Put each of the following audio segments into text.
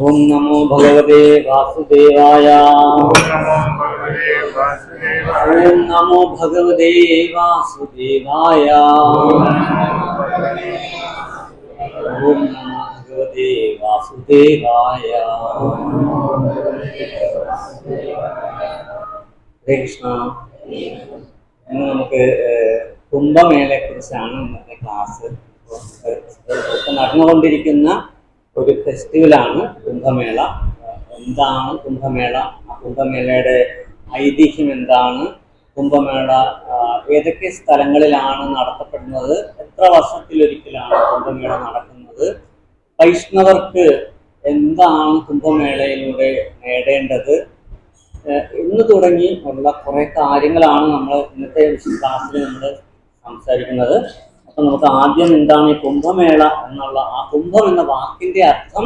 ओम नमो भगवते वासुदेवाय। ओम नमो भगवते वासुदेवाय। ओम नमो भगवते वासुदेवाय। हरे कृष्ण। ഇന്ന് നമുക്ക് കുംഭമേളയെക്കുറിച്ചാണ് ഇന്നത്തെ ക്ലാസ്. ഇപ്പം നടന്നുകൊണ്ടിരിക്കുന്ന ഒരു ഫെസ്റ്റിവലാണ് കുംഭമേള. എന്താണ് കുംഭമേള? കുംഭമേളയുടെ ഐതിഹ്യം എന്താണ്? കുംഭമേള ഏതൊക്കെ സ്ഥലങ്ങളിലാണ് നടത്തപ്പെടുന്നത്? എത്ര വർഷത്തിലൊരിക്കലാണ് കുംഭമേള നടക്കുന്നത്? വൈഷ്ണവർക്ക് എന്താണ് കുംഭമേളയിലൂടെ നേടേണ്ടത്? ഇന്ന് തുടങ്ങി ഉള്ള കുറേ കാര്യങ്ങളാണ് നമ്മൾ ഇന്നത്തെ ക്ലാസ്സിൽ നമ്മൾ സംസാരിക്കുന്നത്. അപ്പം നമുക്ക് ആദ്യം എന്താണ് ഈ കുംഭമേള എന്നുള്ള ആ കുംഭം എന്ന വാക്കിന്റെ അർത്ഥം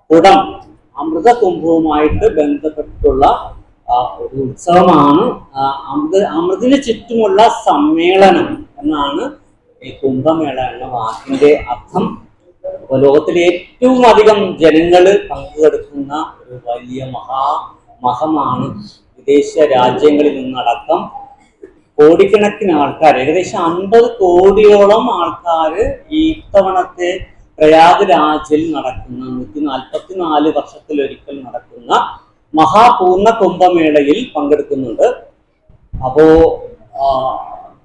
കുടം, അമൃതകുംഭവുമായിട്ട് ബന്ധപ്പെട്ടിട്ടുള്ള ഒരു ഉത്സവമാണ്. അമൃതിന് ചുറ്റുമുള്ള സമ്മേളനം എന്നാണ് ഈ കുംഭമേള എന്ന വാക്കിന്റെ അർത്ഥം. അപ്പോൾ ലോകത്തിലെ ഏറ്റവും അധികം ജനങ്ങൾ പങ്കെടുക്കുന്ന ഒരു വലിയ മഹമാണ്. വിദേശ രാജ്യങ്ങളിൽ നിന്നടക്കം കോടിക്കണക്കിന് ആൾക്കാർ, ഏകദേശം 50 കോടിയോളം ആൾക്കാർ ഈ ഇത്തവണത്തെ പ്രയാഗ്രാജിൽ നടക്കുന്ന 144 വർഷത്തിലൊരിക്കൽ നടക്കുന്ന മഹാപൂർണ്ണ കുംഭമേളയിൽ പങ്കെടുക്കുന്നുണ്ട്. അപ്പോ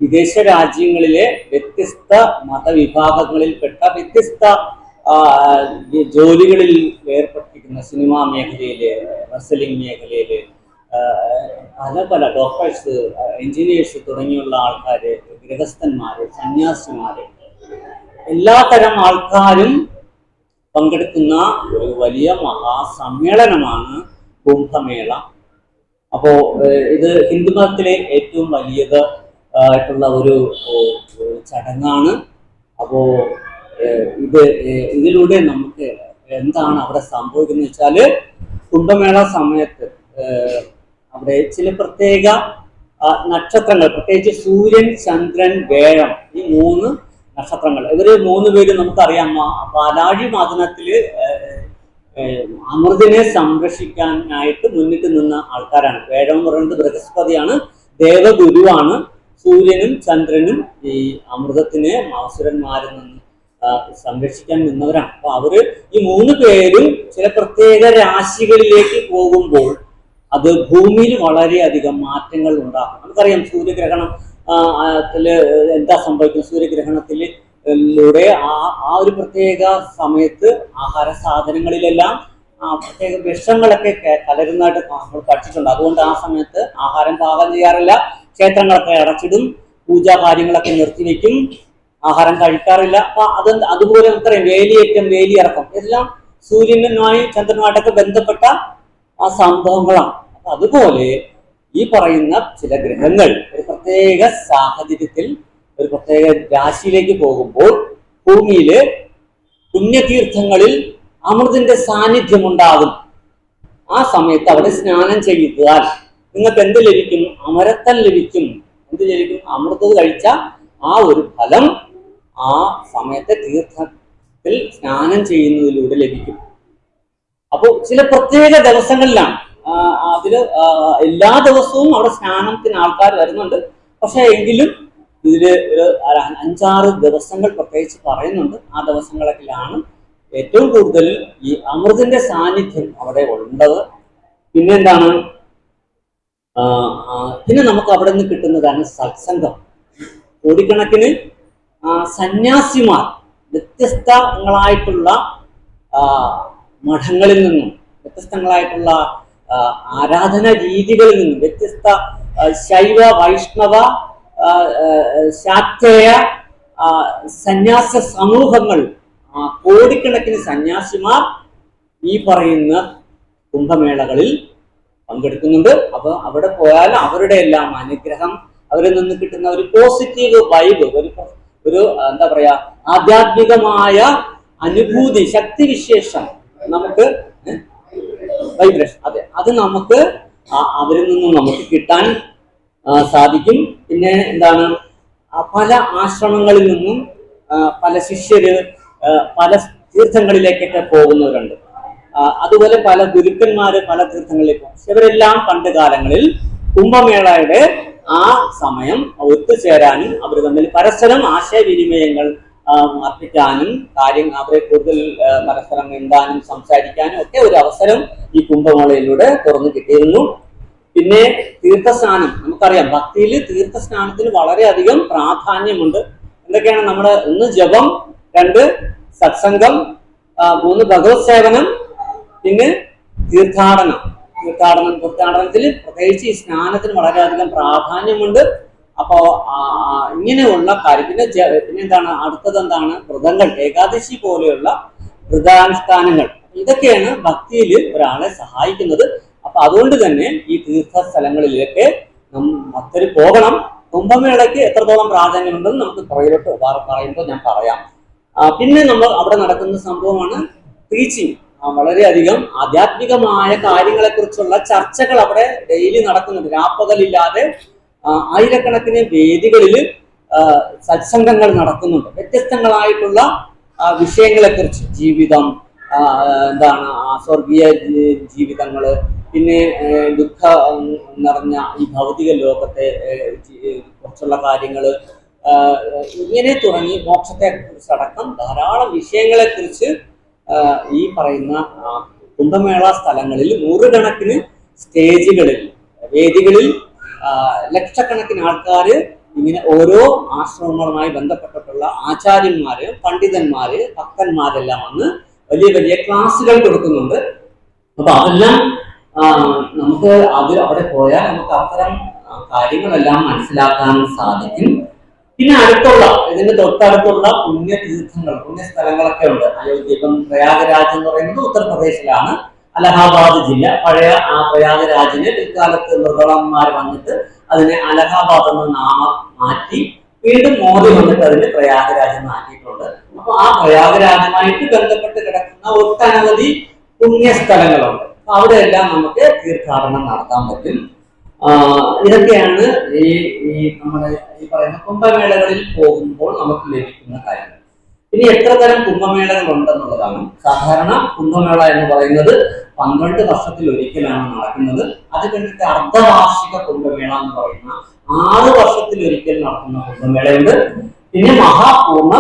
വിദേശ രാജ്യങ്ങളിലെ വ്യത്യസ്ത മതവിഭാഗങ്ങളിൽപ്പെട്ട വ്യത്യസ്ത ജോലികളിൽ ഏർപ്പെട്ടിരിക്കുന്ന സിനിമാ മേഖലയില്, റെസ്ലിംഗ് മേഖലയില് പല ഡോക്ടേഴ്സ്, എഞ്ചിനീയേഴ്സ് തുടങ്ങിയുള്ള ആൾക്കാര്, ഗൃഹസ്ഥന്മാര്, സന്യാസിമാര്, എല്ലാത്തരം ആൾക്കാരും പങ്കെടുക്കുന്ന ഒരു വലിയ മഹാസമ്മേളനമാണ് കുംഭമേള. അപ്പോ ഇത് ഹിന്ദുമതത്തിലെ ഏറ്റവും വലിയത് ആയിട്ടുള്ള ഒരു ചടങ്ങാണ്. അപ്പോ ഇതിലൂടെ നമുക്ക് എന്താണ് അവിടെ സംഭവിക്കുന്നത് വെച്ചാല്, കുംഭമേള സമയത്ത് അവിടെ ചില പ്രത്യേക നക്ഷത്രങ്ങൾ, പ്രത്യേകിച്ച് സൂര്യൻ, ചന്ദ്രൻ, വേഴം, ഈ 3 നക്ഷത്രങ്ങൾ, ഇവര് 3 പേരും നമുക്കറിയാം പാലാഴി മാതനത്തില് അമൃതിനെ സംരക്ഷിക്കാനായിട്ട് മുന്നിട്ട് നിന്ന ആൾക്കാരാണ്. വേഴം എന്ന് പറയുന്നത് ബൃഹസ്പതിയാണ്, ദേവഗുരുവാണ്. സൂര്യനും ചന്ദ്രനും ഈ അമൃതത്തിനെ അസുരന്മാരിൽ നിന്ന് സംരക്ഷിക്കാൻ നിന്നവരാണ്. അപ്പൊ അവര് ഈ 3 പേരും ചില പ്രത്യേക രാശികളിലേക്ക് പോകുമ്പോൾ അത് ഭൂമിയിൽ വളരെയധികം മാറ്റങ്ങൾ ഉണ്ടാകും. നമുക്കറിയാം സൂര്യഗ്രഹണത്തില് എന്താ സംഭവിക്കുന്നത്? സൂര്യഗ്രഹണത്തിലൂടെ ആ ഒരു പ്രത്യേക സമയത്ത് ആഹാര സാധനങ്ങളിലെല്ലാം പ്രത്യേക വിഷങ്ങളൊക്കെ കലരുന്നതായിട്ട് നമ്മൾ പഠിച്ചിട്ടുണ്ട്. അതുകൊണ്ട് ആ സമയത്ത് ആഹാരം പാകം ചെയ്യാറില്ല, ക്ഷേത്രങ്ങളൊക്കെ അടച്ചിടും, പൂജാ കാര്യങ്ങളൊക്കെ നിർത്തിവെക്കും, ആഹാരം കഴിക്കാറില്ല. അപ്പൊ അതുപോലെ നമുക്കറിയാം വേലിയേറ്റം, വേലിയിറക്കം, എല്ലാം സൂര്യനുമായി ചന്ദ്രനുമായിട്ടൊക്കെ ബന്ധപ്പെട്ട ആ സംഭവങ്ങളാണ്. അപ്പൊ അതുപോലെ ഈ പറയുന്ന ചില ഗ്രഹങ്ങൾ ഒരു പ്രത്യേക സാഹചര്യത്തിൽ ഒരു പ്രത്യേക രാശിയിലേക്ക് പോകുമ്പോൾ ഭൂമിയില് പുണ്യതീർത്ഥങ്ങളിൽ അമൃതിന്റെ സാന്നിധ്യം ഉണ്ടാകും. ആ സമയത്ത് അവിടെ സ്നാനം ചെയ്താൽ നിങ്ങൾക്ക് എന്ത് ലഭിക്കും? അമരത്തം ലഭിക്കും. എന്ത് ലഭിക്കും? അമൃത് കഴിച്ച ആ ഒരു ഫലം ആ സമയത്തെ തീർത്ഥത്തിൽ സ്നാനം ചെയ്യുന്നതിലൂടെ ലഭിക്കും. അപ്പോൾ ചില പ്രത്യേക ദിവസങ്ങളിലാണ്, അതില് എല്ലാ ദിവസവും അവിടെ സ്നാനത്തിന് ആൾക്കാർ വരുന്നുണ്ട്. പക്ഷെ എങ്കിലും ഇതില് ഒരു 5-6 ദിവസങ്ങൾ പ്രത്യേകിച്ച് പറയുന്നുണ്ട്. ആ ദിവസങ്ങളിലാണ് ഏറ്റവും കൂടുതൽ ഈ അമൃതിന്റെ സാന്നിധ്യം അവിടെ ഉള്ളത്. പിന്നെന്താണ്? പിന്നെ നമുക്ക് അവിടെ നിന്ന് കിട്ടുന്നതാണ് സത്സംഗം. കോടിക്കണക്കിന് സന്യാസിമാർ വ്യത്യസ്തങ്ങളായിട്ടുള്ള മഠങ്ങളിൽ നിന്നും, വ്യത്യസ്തങ്ങളായിട്ടുള്ള ആരാധന രീതികളിൽ നിന്നും, വ്യത്യസ്ത ശൈവ, വൈഷ്ണവ, ശാക്തേയ സന്യാസ സമൂഹങ്ങൾ, കോടിക്കണക്കിന് സന്യാസിമാർ ഈ പറയുന്ന കുംഭമേളകളിൽ പങ്കെടുക്കുന്നുണ്ട്. അപ്പൊ അവിടെ പോയാൽ അവരുടെ എല്ലാം അനുഗ്രഹം, അവരിൽ നിന്ന് കിട്ടുന്ന ഒരു പോസിറ്റീവ് വൈബ്, ഒരു എന്താ പറയാ, ആധ്യാത്മികമായ അനുഭൂതി, ശക്തിവിശേഷം നമുക്ക് വൈബ്രേഷൻ, അത് നമുക്ക് അവരിൽ നിന്നും നമുക്ക് കിട്ടാൻ സാധിക്കും. പിന്നെ എന്താണ്, പല ആശ്രമങ്ങളിൽ നിന്നും പല ശിഷ്യര് പല തീർത്ഥങ്ങളിലേക്കൊക്കെ പോകുന്നവരുണ്ട്. അതുപോലെ പല ഗുരുക്കന്മാര് പല തീർത്ഥങ്ങളിലേക്ക് പോകും. ഇവരെല്ലാം പണ്ട് കാലങ്ങളിൽ കുംഭമേളയുടെ ആ സമയം ഒത്തുചേരാനും അവർ തമ്മിൽ പരസ്പരം ആശയവിനിമയങ്ങൾ അർപ്പിക്കാനും അവരെ കൂടുതൽ പരസ്പരം മിണ്ടാനും സംസാരിക്കാനും ഒക്കെ ഒരു അവസരം ഈ കുംഭമേളയിലൂടെ തുറന്നു കിട്ടിയിരുന്നു. പിന്നെ തീർത്ഥസ്നാനം, നമുക്കറിയാം ഭക്തിയിൽ തീർത്ഥസ്നാനത്തിന് വളരെയധികം പ്രാധാന്യമുണ്ട്. എന്തൊക്കെയാണ് നമ്മുടെ 1 ജപം, 2 സത്സംഗം, 3 ഭഗവത് സേവനം, പിന്നെ തീർത്ഥാടനത്തിൽ പ്രത്യേകിച്ച് ഈ സ്നാനത്തിന് വളരെയധികം പ്രാധാന്യമുണ്ട്. അപ്പോ ഇങ്ങനെയുള്ള കാര്യം പിന്നെ എന്താണ് അടുത്തത്, എന്താണ് വ്രതങ്ങൾ, ഏകാദശി പോലെയുള്ള വ്രതാനുഷ്ഠാനങ്ങൾ, ഇതൊക്കെയാണ് ഭക്തിയിൽ ഒരാളെ സഹായിക്കുന്നത്. അപ്പൊ അതുകൊണ്ട് തന്നെ ഈ തീർത്ഥ സ്ഥലങ്ങളിലേക്ക് ഭക്തർ പോകണം. കുംഭമേളയ്ക്ക് എത്രത്തോളം പ്രാധാന്യമുണ്ടെന്ന് നമുക്ക് പുറകിലോട്ട് പറയുമ്പോൾ ഞാൻ പറയാം. പിന്നെ നമ്മൾ അവിടെ നടക്കുന്ന സംഭവമാണ് ടീച്ചിങ്. വളരെയധികം ആധ്യാത്മികമായ കാര്യങ്ങളെ കുറിച്ചുള്ള ചർച്ചകൾ അവിടെ ഡെയിലി നടക്കുന്നുണ്ട്. രാപ്പകലില്ലാതെ ആയിരക്കണക്കിന് വേദികളിൽ സത്സംഗങ്ങൾ നടക്കുന്നുണ്ട്. വ്യത്യസ്തങ്ങളായിട്ടുള്ള വിഷയങ്ങളെ കുറിച്ച്, ജീവിതം എന്താണ്, സ്വർഗീയ ജീവിതങ്ങള്, പിന്നെ ദുഃഖം നിറഞ്ഞ ഈ ഭൗതിക ലോകത്തെ കുറിച്ചുള്ള കാര്യങ്ങള്, ഇങ്ങനെ തുടങ്ങി മോക്ഷത്തെ കുറിച്ചടക്കം ധാരാളം വിഷയങ്ങളെ കുറിച്ച് ഈ പറയുന്ന കുംഭമേള സ്ഥലങ്ങളിൽ നൂറുകണക്കിന് സ്റ്റേജുകളിൽ, വേദികളിൽ ലക്ഷക്കണക്കിന് ആൾക്കാർ ഇങ്ങനെ ഓരോ ആശ്രമങ്ങളുമായി ബന്ധപ്പെട്ടിട്ടുള്ള ആചാര്യന്മാര്, പണ്ഡിതന്മാര്, ഭക്തന്മാരെല്ലാം വന്ന് വലിയ വലിയ ക്ലാസുകൾ കൊടുക്കുന്നുണ്ട്. അപ്പൊ അതെല്ലാം നമുക്ക് അവിടെ പോയാൽ നമുക്ക് അത്തരം കാര്യങ്ങളെല്ലാം മനസ്സിലാക്കാൻ സാധിക്കും. പിന്നെ ഇതിന്റെ തൊട്ടടുത്തുള്ള പുണ്യതീർത്ഥങ്ങൾ, പുണ്യസ്ഥലങ്ങളൊക്കെ ഉണ്ട്. അയോധ്യ, ഇപ്പം പ്രയാഗരാജ് എന്ന് പറയുന്നത് ഉത്തർപ്രദേശിലാണ്, അലഹാബാദ് ജില്ല. പഴയ ആ പ്രയാഗരാജിന് പിൽക്കാലത്ത് മൃഗളന്മാർ വന്നിട്ട് അതിനെ അലഹാബാദ് എന്ന നാമം മാറ്റി വീണ്ടും മോദി വന്നിട്ട് അതിന് പ്രയാഗരാജ് മാറ്റിയിട്ടുണ്ട്. അപ്പൊ ആ പ്രയാഗരാജുമായിട്ട് ബന്ധപ്പെട്ട് കിടക്കുന്ന ഒട്ടനവധി പുണ്യസ്ഥലങ്ങളുണ്ട്. അപ്പൊ അവിടെയെല്ലാം നമുക്ക് തീർത്ഥാടനം നടത്താൻ പറ്റും. ഇതൊക്കെയാണ് നമ്മുടെ ഈ പറയുന്ന കുംഭമേളകളിൽ പോകുമ്പോൾ നമുക്ക് ലഭിക്കുന്ന കാര്യങ്ങൾ. ഇനി എത്ര തരം കുംഭമേളകൾ ഉണ്ടെന്നുള്ളതാണ്. സാധാരണ കുംഭമേള എന്ന് പറയുന്നത് 12 വർഷത്തിൽ ഒരിക്കലാണ് നടക്കുന്നത്. അത് കഴിഞ്ഞിട്ട് അർദ്ധവാർഷിക കുംഭമേള എന്ന് പറയുന്ന 6 വർഷത്തിൽ ഒരിക്കൽ നടക്കുന്ന കുംഭമേളയുണ്ട്. പിന്നെ മഹാപൂർണ്ണ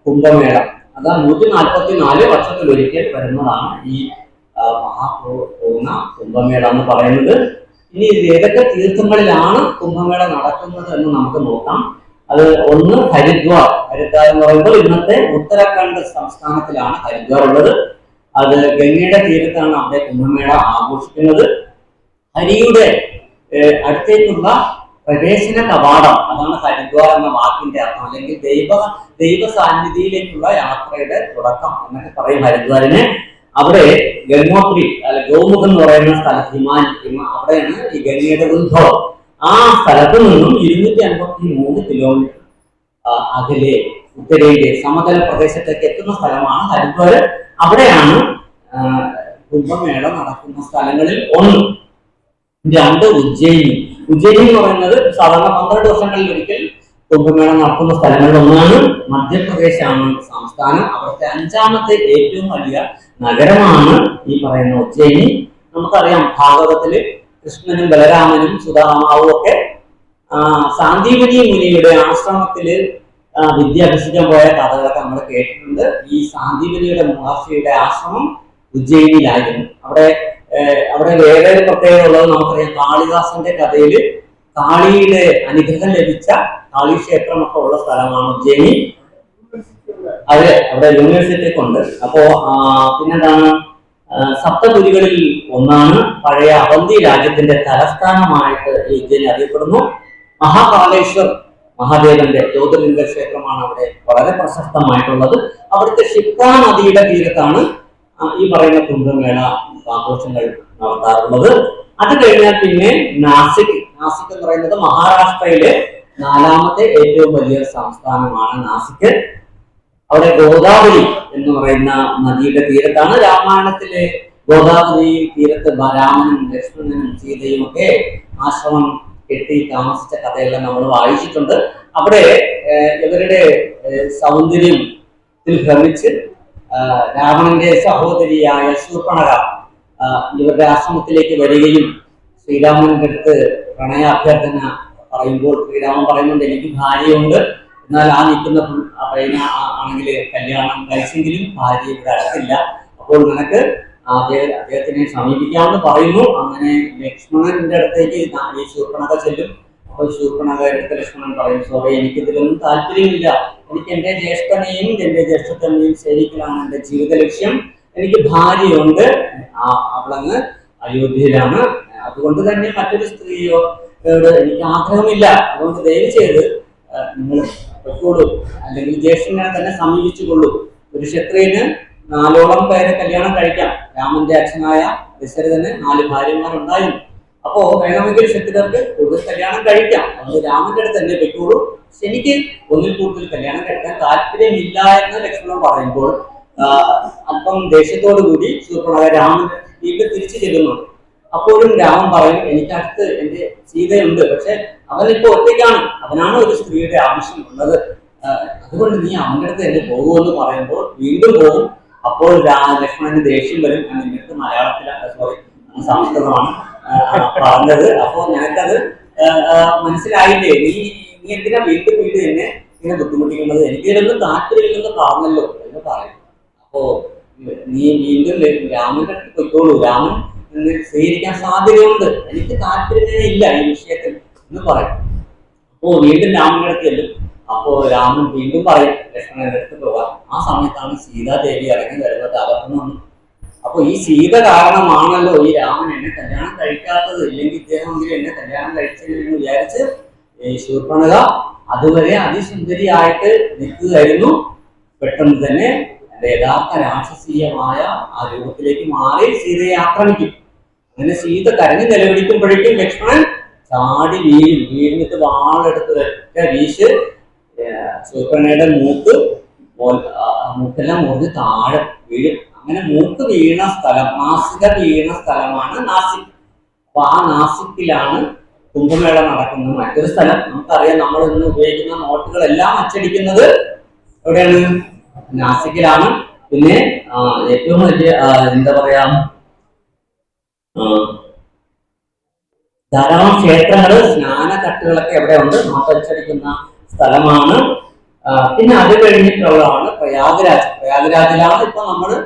കുംഭമേള, അത് 144 വർഷത്തിൽ ഒരിക്കൽ വരുന്നതാണ് ഈ മഹാപൂർണ്ണ കുംഭമേള എന്ന് പറയുന്നത്. ഇനി ഏതൊക്കെ തീർത്ഥങ്ങളിലാണ് കുംഭമേള നടക്കുന്നത് എന്ന് നമുക്ക് നോക്കാം. അത് ഒന്ന് ഹരിദ്വാർ എന്ന് പറയുമ്പോൾ ഇന്നത്തെ ഉത്തരാഖണ്ഡ് സംസ്ഥാനത്തിലാണ് ഹരിദ്വാർ ഉള്ളത്. അത് ഗംഗയുടെ തീരത്താണ് അവിടെ കുംഭമേള ആഘോഷിക്കുന്നത്. ഹരിയുടെ അടുത്തേക്കുള്ള പ്രവേശന കവാടം, അതാണ് ഹരിദ്വാർ എന്ന വാക്കിന്റെ അർത്ഥം, അല്ലെങ്കിൽ ദൈവ സാന്നിധ്യത്തിലേക്കുള്ള യാത്രയുടെ തുടക്കം എന്നൊക്കെ പറയും ഹരിദ്വാറിനെ. അവിടെ ഗംഗോത്രി ഗോമുഖം എന്ന് പറയുന്ന സ്ഥലത്ത് അവിടെയാണ് ഈ ഗംഗയുടെ ഉത്ഭവം. ആ സ്ഥലത്ത് നിന്നും 253 കിലോമീറ്റർ അകലെ ഉത്തരേന്ത്യ സമതല പ്രദേശത്തേക്ക് എത്തുന്ന സ്ഥലമാണ് ഹരിദ്വാർ. അവിടെയാണ് കുംഭമേള നടക്കുന്ന സ്ഥലങ്ങളിൽ ഒന്ന്. 2 ഉജ്ജയിനി. ഉജ്ജയിനി എന്ന് പറയുന്നത് സാധാരണ 12 വർഷങ്ങളിൽ ഒരിക്കൽ കുംഭമേള നടക്കുന്ന സ്ഥലങ്ങളിൽ ഒന്നാണ്. മധ്യപ്രദേശാണ് സംസ്ഥാനം. അവിടുത്തെ 5ാമത്തെ ഏറ്റവും വലിയ നഗരമാണ് ഈ പറയുന്ന ഉജ്ജയിനി. നമുക്കറിയാം ഭാഗവതത്തില് കൃഷ്ണനും ബലരാമനും സുധാമാവും ഒക്കെ സാന്ദീപനി മുനിയുടെ ആശ്രമത്തില് വിദ്യ അഭ്യസിക്കാൻ പോയ കഥകളൊക്കെ നമ്മൾ കേട്ടിട്ടുണ്ട്. ഈ സാന്ദീപനിയുടെ മഹർഷിയുടെ ആശ്രമം ഉജ്ജയിനിയിലായിരുന്നു. അവിടെ വേറെ ഒരു പ്രത്യേകത ഉള്ളത് നമുക്കറിയാം. കാളിദാസന്റെ കഥയില് കാളിയുടെ അനുഗ്രഹം ലഭിച്ച കാളി ക്ഷേത്രമൊക്കെ ഉള്ള സ്ഥലമാണ് ഉജ്ജയിനി. അവിടെ യൂണിവേഴ്സിറ്റി ഒക്കെ ഉണ്ട്. അപ്പോ പിന്നെന്താണ്, സപ്തപുരികളിൽ ഒന്നാണ്. പഴയ അവന്തി രാജ്യത്തിന്റെ തലസ്ഥാനമായിട്ട് ഈ ഉജ്ജയിനി അറിയപ്പെടുന്നു. മഹാകാലേശ്വർ മഹാദേവന്റെ ജ്യോതിർലിംഗ ക്ഷേത്രമാണ് അവിടെ വളരെ പ്രശസ്തമായിട്ടുള്ളത്. അവിടുത്തെ ക്ഷിപ്ര നദിയുടെ തീരത്താണ് ഈ പറയുന്ന കുംഭമേള ആഘോഷങ്ങൾ നടത്താറുള്ളത്. അത് കഴിഞ്ഞാൽ പിന്നെ നാസിക് എന്ന് പറയുന്നത് മഹാരാഷ്ട്രയിലെ 4ാമത്തെ ഏറ്റവും വലിയ സംസ്ഥാനമാണ് നാസിക്. അവിടെ ഗോദാവരി എന്ന് പറയുന്ന നദിയുടെ തീരത്താണ്. രാമായണത്തിലെ ഗോദാവരി തീരത്ത് രാമനും ലക്ഷ്മണനും സീതയും ഒക്കെ ആശ്രമം കെട്ടി താമസിച്ച കഥയെല്ലാം നമ്മൾ വായിച്ചിട്ടുണ്ട്. അവിടെ ഇവരുടെ സൗന്ദര്യത്തിൽ ഭ്രമിച്ച് രാവണന്റെ സഹോദരിയായ ശൂർപ്പണഖ ഇവരുടെ ആശ്രമത്തിലേക്ക് വരികയും ശ്രീരാമന്റെ അടുത്ത് പ്രണയാഭ്യർത്ഥന പറയുമ്പോൾ ശ്രീരാമൻ പറയുന്നുണ്ട്, എനിക്ക് ഭാര്യയുണ്ട്, എന്നാൽ ആ നിൽക്കുന്ന പയ്യന ആണെങ്കിൽ കല്യാണം കഴിച്ചെങ്കിലും ഭാര്യ ഇവിടെ അടുത്തില്ല, അപ്പോൾ നിനക്ക് അദ്ദേഹത്തിനെ സമീപിക്കാമെന്ന് പറയുന്നു. അങ്ങനെ ലക്ഷ്മണന്റെ അടുത്തേക്ക് ഈ ശൂർപ്പണഖ ചെല്ലും. അപ്പോൾ ശൂർപ്പണഖയുടെ അടുത്ത് ലക്ഷ്മണൻ പറയും, സോറി, എനിക്കിതിലൊന്നും താല്പര്യമില്ല, എനിക്ക് എൻ്റെ ജ്യേഷ്ഠനെയും എൻ്റെ ജ്യേഷ്ഠത്തമ്മയും സേവിക്കലാണ് എൻ്റെ ജീവിത ലക്ഷ്യം, എനിക്ക് ഭാര്യയുണ്ട്, അവളങ്ങ് അയോധ്യയിലാണ്, അതുകൊണ്ട് തന്നെ മറ്റൊരു സ്ത്രീയോട് എനിക്ക് ആഗ്രഹമില്ല, അതുകൊണ്ട് ദയവ് ചെയ്ത് നിങ്ങൾ പൊയ്ക്കോളൂ, അല്ലെങ്കിൽ ജ്യേഷ്ഠനെ തന്നെ സമീപിച്ചുകൊള്ളൂ. ഒരു ക്ഷത്രിയന് 4ഓളം പേരെ കല്യാണം കഴിക്കാം. രാമന്റെ അച്ഛനായ ദശരഥന് 4 ഭാര്യമാരുണ്ടായിരുന്നു. അപ്പോ വേണമെങ്കിൽ ക്ഷത്രിയർക്ക് കൂടുതൽ കല്യാണം കഴിക്കാം, അതുകൊണ്ട് രാമന്റെ അടുത്ത് തന്നെ പൊയ്ക്കോളൂ, എനിക്ക് ഒന്നിൽ കൂടുതൽ കല്യാണം കഴിക്കാൻ താല്പര്യമില്ല എന്ന് ലക്ഷ്മണൻ പറയുമ്പോൾ അല്പം ദേഷ്യത്തോടു കൂടി ശൂർപ്പണഖ രാമന്റെ വീട്ടിൽ തിരിച്ചു ചെല്ലുന്നുണ്ട്. അപ്പോഴും രാമൻ പറയും, എനിക്കടുത്ത് എൻ്റെ സീതയുണ്ട്, പക്ഷെ അവനിപ്പോ ഒറ്റയ്ക്കാണ്, അവനാണ് ഒരു സ്ത്രീയുടെ ആവശ്യമുള്ളത്, അതുകൊണ്ട് നീ അവൻ്റെ അടുത്ത് തന്നെ പോകുമെന്ന് പറയുമ്പോൾ വീണ്ടും പോകും. അപ്പോൾ ലക്ഷ്മണന് ദേഷ്യം വരും, ഞാൻ നിന്റെ അടുത്ത് മലയാളത്തിലാണ്, സോറി സംസ്കൃതമാണ് പറഞ്ഞത്, അപ്പോ നിനക്കത് മനസ്സിലായില്ലേ, നീ എന്തിനാ വീണ്ടും എന്നെ ഇങ്ങനെ ബുദ്ധിമുട്ടിക്കുന്നത്, എനിക്കിതൊന്നും താല്പര്യമില്ലെന്ന് പറഞ്ഞല്ലോ എന്ന് പറയും. അപ്പോ നീ വീണ്ടും രാമന്റെ അടുത്ത് പൊയ്ക്കോളൂ, രാമൻ സ്വീകരിക്കാൻ സാധ്യതയുണ്ട്, എനിക്ക് താല്പര്യമേ ഇല്ല ഈ വിഷയത്തിൽ എന്ന് പറയും. അപ്പോ വീണ്ടും രാമന്റെ അടുത്ത് ചെല്ലും. അപ്പോ രാമൻ വീണ്ടും പറയും ലക്ഷ്മണന്റെ അടുത്ത് പോകാൻ. ആ സമയത്താണ് സീതാദേവി ഇറങ്ങി വരുന്നത് അകത്തുനിന്ന്. അപ്പൊ ഈ സീത കാരണമാണല്ലോ ഈ രാമൻ എന്നെ കല്യാണം കഴിക്കാത്തത്, ഇല്ലെങ്കിൽ ഇദ്ദേഹമെങ്കിലും എന്നെ കല്യാണം കഴിച്ചതെന്ന് വിചാരിച്ച് ശൂർപ്പണഖ അതുവരെ അതിസുന്ദരിയായിട്ട് നിൽക്കുകയായിരുന്നു. പെട്ടെന്ന് തന്നെ എന്റെ യഥാർത്ഥ രാക്ഷസീയമായ ആ രൂപത്തിലേക്ക് മാറി സീതയെ ആക്രമിക്കും. അങ്ങനെ സീത കരഞ്ഞു നിലവിളിക്കുമ്പോഴേക്കും ലക്ഷ്മണൻ ചാടി വീണിട്ട് വാളെടുത്ത് ഒറ്റ വീശ് ശൂർപ്പണഖയുടെ മൂക്കെല്ലാം മുറിഞ്ഞ് താഴെ വീഴും. അങ്ങനെ മൂക്ക് വീണ സ്ഥലം, നാസിക വീണ സ്ഥലമാണ് നാസിക്. അപ്പൊ ആ നാസിക്കിലാണ് കുംഭമേള നടക്കുന്നത്. മറ്റൊരു സ്ഥലം നമുക്കറിയാം, നമ്മൾ ഇന്ന് ഉപയോഗിക്കുന്ന നോട്ടുകളെല്ലാം അച്ചടിക്കുന്നത് എവിടെയാണ്? നാസിക്കിലാണ്. പിന്നെ ഏറ്റവും വലിയ എന്താ പറയാ, ധാരാളം ക്ഷേത്രങ്ങള്, സ്നാനഘട്ടുകളൊക്കെ എവിടെ ഉണ്ട്, നോട്ടച്ചടിക്കുന്ന സ്ഥലമാണ്. പിന്നെ അത് കഴിഞ്ഞിട്ടുള്ളതാണ് പ്രയാഗ്രാജ്. പ്രയാഗ്രാജിലാണ് ഇപ്പൊ നമ്മള്